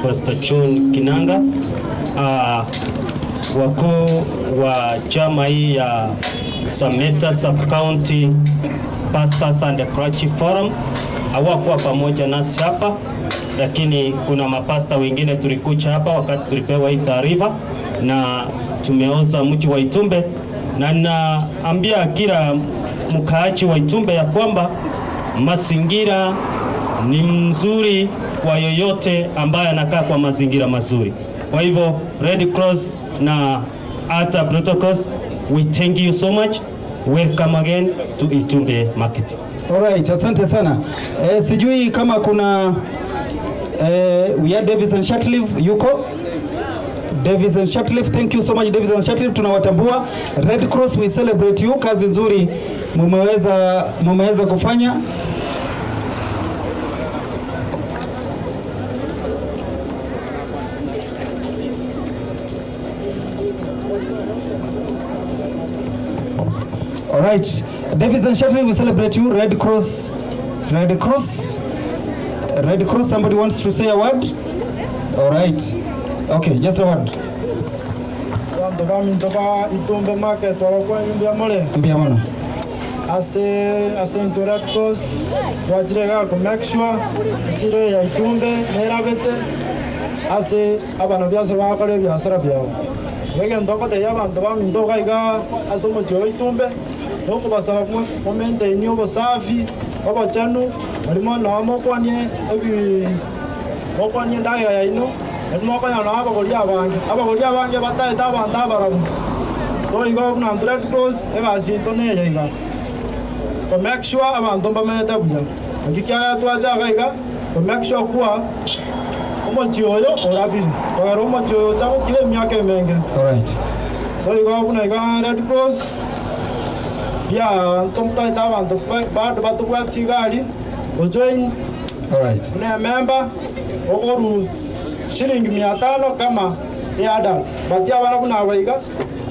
Pastor John Kinanga. Wakuu wa chama hii ya Sameta Sub-County Pastors and Clergy Forum hawakuwa pamoja nasi hapa, lakini kuna mapasta wengine tulikuja hapa wakati tulipewa hii taarifa na tumeoza mji wa Itumbe, na naambia kila mkaaji wa Itumbe ya kwamba mazingira ni mzuri kwa yoyote ambaye anakaa kwa mazingira mazuri. Kwa hivyo Red Cross na hata protocols, we thank you so much. Welcome again to Itumbe Market. Alright, asante sana. Sijui kama kuna we are davis&shirtliff yuko. Davis&shirtliff, thank you so much Davis&shirtliff, tunawatambua. Red Cross, we celebrate you, kazi nzuri mumeweza kufanya. Alright, Davis&shirtliff, we celebrate you. Red Cross, somebody wants to say a word? Alright, okay, just a word. Itumbe market walikuwa yumbia mole. Mbia mwana. Ase into Red Cross wajirega ku make sure chire ya Itumbe nerabete ase abana byase bakore byasara byao. Wege ndoko te yabantu bamindoka iga asomo jo Itumbe noko basaba momente nyobo safi baba chanu balimo na mokwanye ebi mokwanye ndaira ya ino edmo kanya na abagolia bange bataita abantu abaramu so igo kuna Red Cross ebasito neya iga to make sure abantu bameta buya ngikia twaja gaiga to make sure kuwa omochioyo orabiri kwa omochioyo chako kile miaka menge. Alright, so igo kuna iga Red Cross ya tomtaita abantu batu kwa sigari ojoin. Alright, una member okoru shilingi 500 kama yada batia bana kuna baiga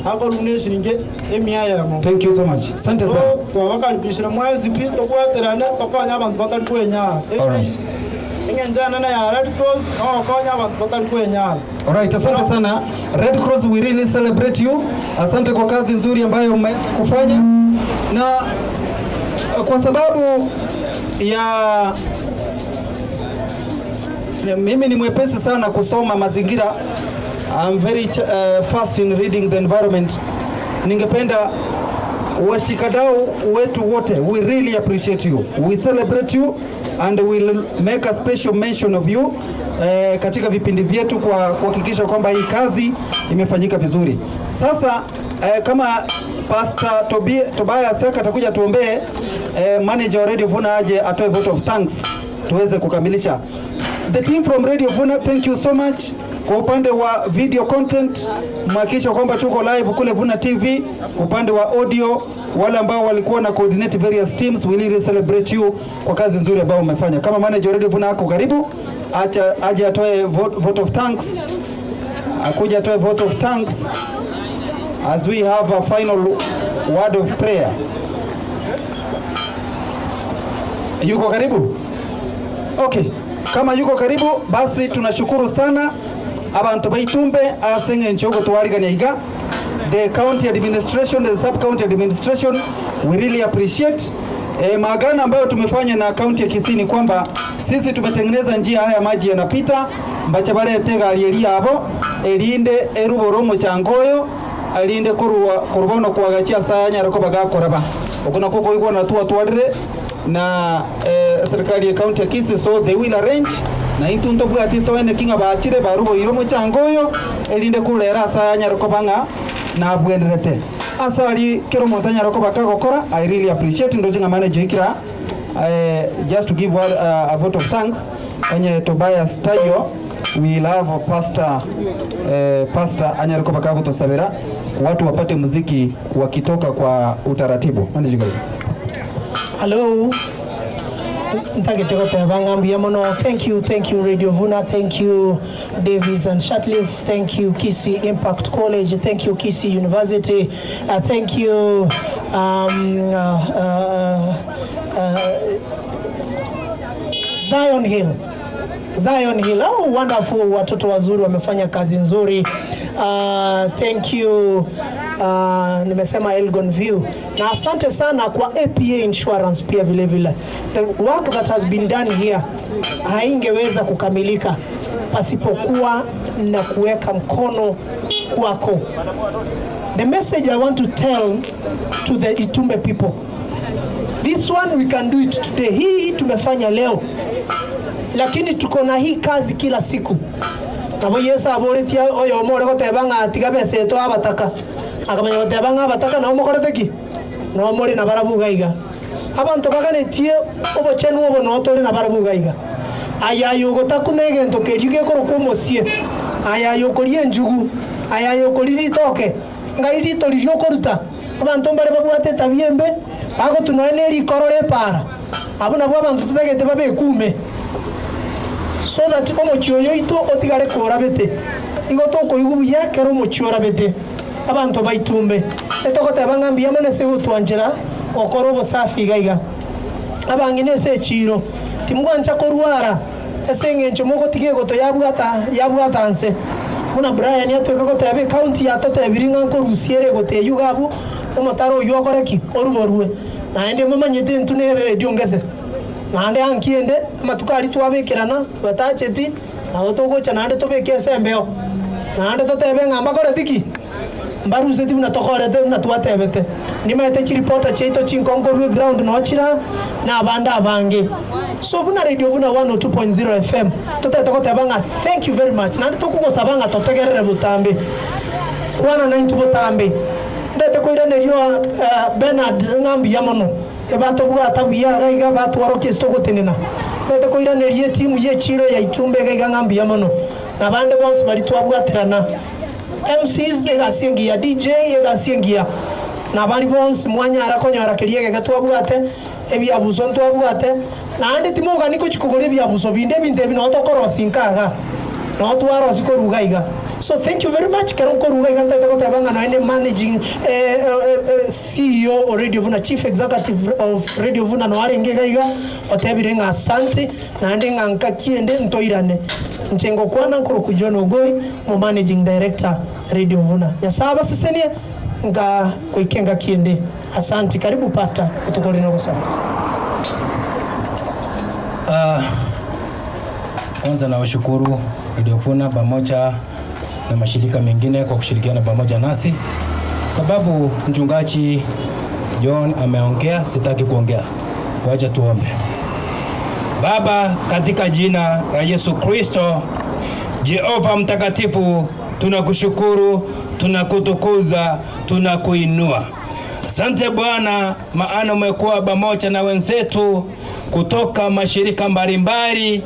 akoru ne shilingi emiaya. Thank you so much. Asante sana. To wakalibishira mwezi pito kwaterana tokonya abantu batali kwenya. Alright. Ingenjana na ya Red Cross okonya abantu batali kwenya. Alright, asante sana. Red Cross, we really celebrate you. Asante kwa kazi nzuri ambayo umeweza kufanya, na kwa sababu ya mimi ni mwepesi sana kusoma mazingira. I'm very fast in reading the environment. Ningependa washikadau wetu wote, we really appreciate you. We celebrate you and we'll make a special mention of you katika vipindi vyetu kwa kuhakikisha kwamba hii kazi imefanyika vizuri. Sasa kama Pastor Tobias atakuja tuombee, manager wa Radio Vuna aje atoe vote of thanks tuweze kukamilisha. The team from Radio Vuna, thank you so much. Kwa upande wa video content, mhakikisha kwamba tuko live kule Vuna TV. Upande wa audio, wale ambao walikuwa na coordinate various teams, we really celebrate you kwa kazi nzuri ambayo umefanya. Kama manager Radio Vuna ako karibu, aje atoe vote of thanks. Akuja atoe vote of thanks as we have a final word of prayer. Yuko karibu? Okay. Kama yuko karibu, basi tunashukuru sana abantu baitumbe asenge nchogo twarigania iga. The county administration, the sub county administration, we really appreciate maagano ambayo tumefanya na county ya Kisii, kwamba sisi tumetengeneza njia haya maji yanapita mbacha bale tega alielia hapo elinde eruboro mu changoyo alinde kurubono kwagachia sanya rako bagakoraba okuna koko iko na tuadire na serikali ya county ya Kisii, so they will arrange na intunto bwati toene kinga baachire barubo iromo changoyo elinde kulera sanya rako banga na bwenderete asali kero montanya rako bakagokora. I really appreciate ndojinga manager ikira just to give a vote of thanks enye Tobias Tayo. We love pastor anyariko bakago tosabera watu wapate muziki wakitoka kwa utaratibu. Hello. Thank you Radio Vuna, thank you davis&shirtliff, thank you Kisii Impact College, thank you Kisii University, thank you Zion Hill. Oh, wonderful, watoto wazuri wamefanya kazi nzuri. Thank you nimesema Elgon View, na asante sana kwa APA Insurance pia vile vile. The work that has been done here haingeweza kukamilika pasipokuwa na kuweka mkono kwako. The message I want to tell to the Itumbe people, this one we can do it today. Hii tumefanya leo, lakini tuko na hii kazi kila siku. Nabo Yesu aboritia oyo more gotebanga atiga bese to abataka akamenya gotebanga abataka na omokoreteki no muri na barabuga iga abantu baganetie obochenu obo no tore na barabuga iga ayayo gotakunege ntokejuge koroko mosie ayayo korie njugu ayayo koriri toke ngairi toririo koruta abantu mbare babwate tabiembe ago tunaene ri korore para abuna bwa abantu tutagete babe kume so that omochio yoito otigare kora bete igoto ko igubuya kero mochiora bete abantu baitumbe etogoteba ngambia mone se gutwanjira okoro bosafi gaiga abangine se chiro timwancha korwara esengencho mogo tige goto yabwata nse kuna Brian yatweka gotebe county yatotebiringa nkorusiere gote yugabu omotaro yokoreki oruborwe na ende momanyete ntunere radio ngese nande ankiende amatukari twabekirana batacheti na otogocha nande tobeke sembeo nande totebe ngamba kore thiki mbaruze timu na tokorete na twatebete nimete chi reporter cheito chinkongo ground no chira na abanda abange so Vuna Radio Vuna 102.0 FM totetokotebanga thank you very much nande tokugosabanga totegerere butambe kwana na intu butambe ndete koiranerio Bernard ngambi yamono ebato bwata buya gaiga batwaro kistogotenena ndete koiranerie timu ye chiro ya Itumbe gaiga ngambi yamono na bande bonse bali twabwaterana MCs egasiengia DJ egasiengia na bali bonse mwanya arakonyora kiriege gatwabwate ebyabuzo ntwabwate na andi timoga niko chikugore ebyabuzo binde bino tokorosinkaga no twaro sikoruga iga. So thank you very much Karonko Ruga Ganta Tabanga na managing CEO of Radio Vuna, Chief Executive of Radio Vuna no arengega iga otebirenga asante na ndenga nkakiende ntoirane nchengo kwana nkuru kujono goi mo managing director Radio Vuna yasaba sisenie nga koikenga kiende asante. Karibu pastor utukole na sana. Kwanza na washukuru Radio Vuna pamoja na mashirika mengine kwa kushirikiana pamoja nasi, sababu mchungaji John ameongea, sitaki kuongea. Wacha tuombe. Baba, katika jina la Yesu Kristo, Jehova mtakatifu, tunakushukuru, tunakutukuza, tunakuinua. Asante Bwana, maana umekuwa pamoja na wenzetu kutoka mashirika mbalimbali.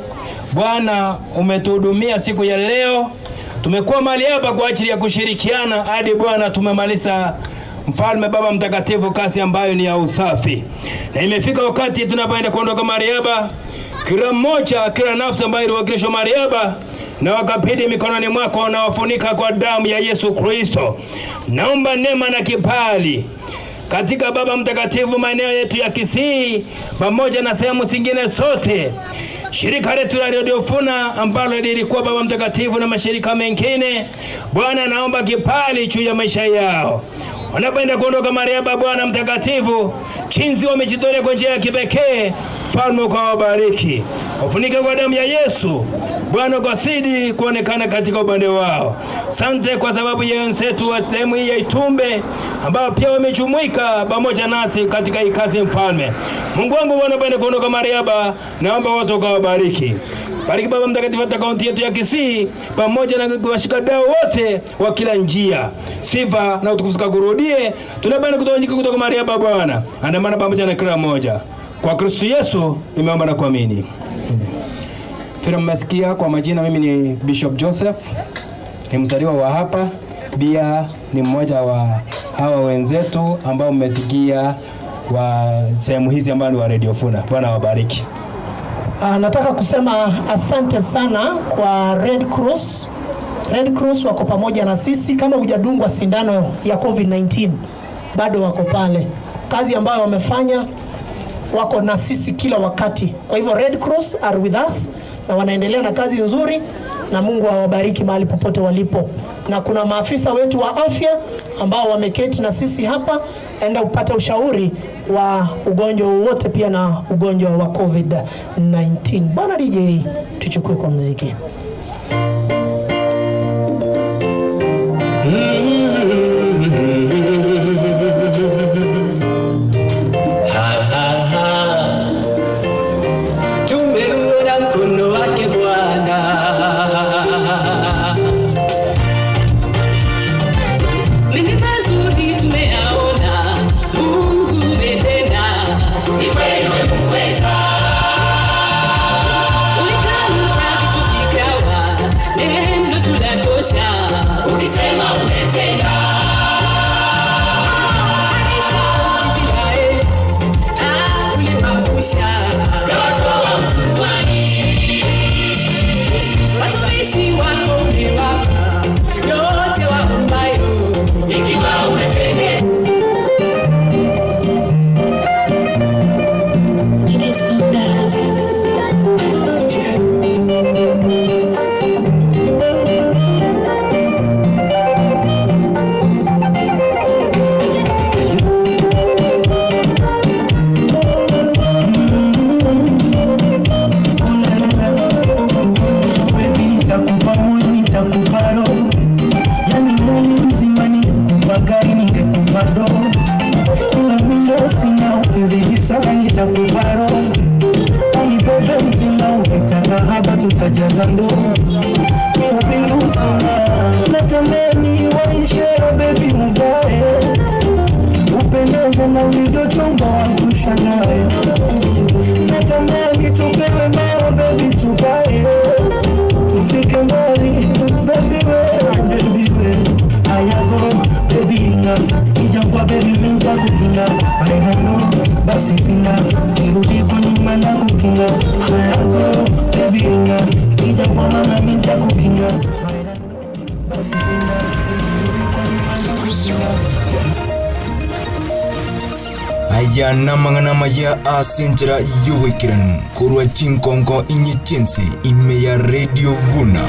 Bwana, umetuhudumia siku ya leo. Tumekuwa mahali hapa kwa ajili ya kushirikiana hadi Bwana tumemaliza, Mfalme Baba mtakatifu, kazi ambayo ni ya usafi. Na imefika wakati tunapoenda kuondoka mahali hapa, kila mmoja, kila nafsi ambayo iliwakilishwa mahali hapa na wakapidi mikononi mwako na wafunika kwa damu ya Yesu Kristo. Naomba neema na kibali katika Baba mtakatifu maeneo yetu ya Kisii pamoja na sehemu zingine zote. Shirika letu la Radio Vuna ambalo lilikuwa Baba mtakatifu na mashirika mengine, Bwana naomba kibali juu ya maisha yao. Wanapoenda kuondoka mahali hapa Bwana mtakatifu, chinzi wamejitolea kwa njia ya kipekee, Mfalme ukawabariki. Wafunike kwa damu ya Yesu. Bwana ukazidi kuonekana katika upande wao. Asante kwa sababu ya wenzetu wa sehemu hii ya Itumbe ambao pia wamejumuika pamoja nasi katika hii kazi, Mfalme. Mungu wangu, wanapoenda kuondoka mahali hapa, naomba watu ukawabariki. Bariki Baba mtakatifu katika kaunti yetu ya Kisii pamoja na washikadau wote wa kila njia. Sifa na utukufu kurudie. Tunapenda kutoka mahali hapa Bwana. Andamana pamoja na kila mmoja. Kwa Kristo Yesu nimeomba na kuamini. Fira mmesikia kwa majina, mimi ni Bishop Joseph. Ni mzaliwa wa hapa. Pia ni mmoja wa hawa wenzetu ambao mmesikia wa sehemu hizi ambao ni wa Radio Vuna. Bwana wabariki. Nataka kusema asante sana kwa Red Cross. Red Cross wako pamoja na sisi. Kama hujadungwa sindano ya COVID-19 bado wako pale. Kazi ambayo wamefanya, wako na sisi kila wakati. Kwa hivyo Red Cross are with us na wanaendelea na kazi nzuri, na Mungu awabariki mahali popote walipo. Na kuna maafisa wetu wa afya ambao wameketi na sisi hapa, enda upate ushauri wa ugonjwa wote, pia na ugonjwa wa COVID-19. Bwana DJ, tuchukue kwa muziki. tutajaza ndoo vingu sana, natamani waishe baby mvae upendeze na ulivyochomba wakushangae, natamani tupewe mara baby tukae tufike mbali baby we ayago baby inga ijangwa baby minza kukinga ayano basi pinga irudi kwa nyuma na kukinga ayago baby inga ijangwa mama minza kukinga basi pinga irudi kwa nyuma na kukinga. Aya namangana maya asenjera yuwekiranu kurwa chinkonko inyichense ime ya Radio Vuna.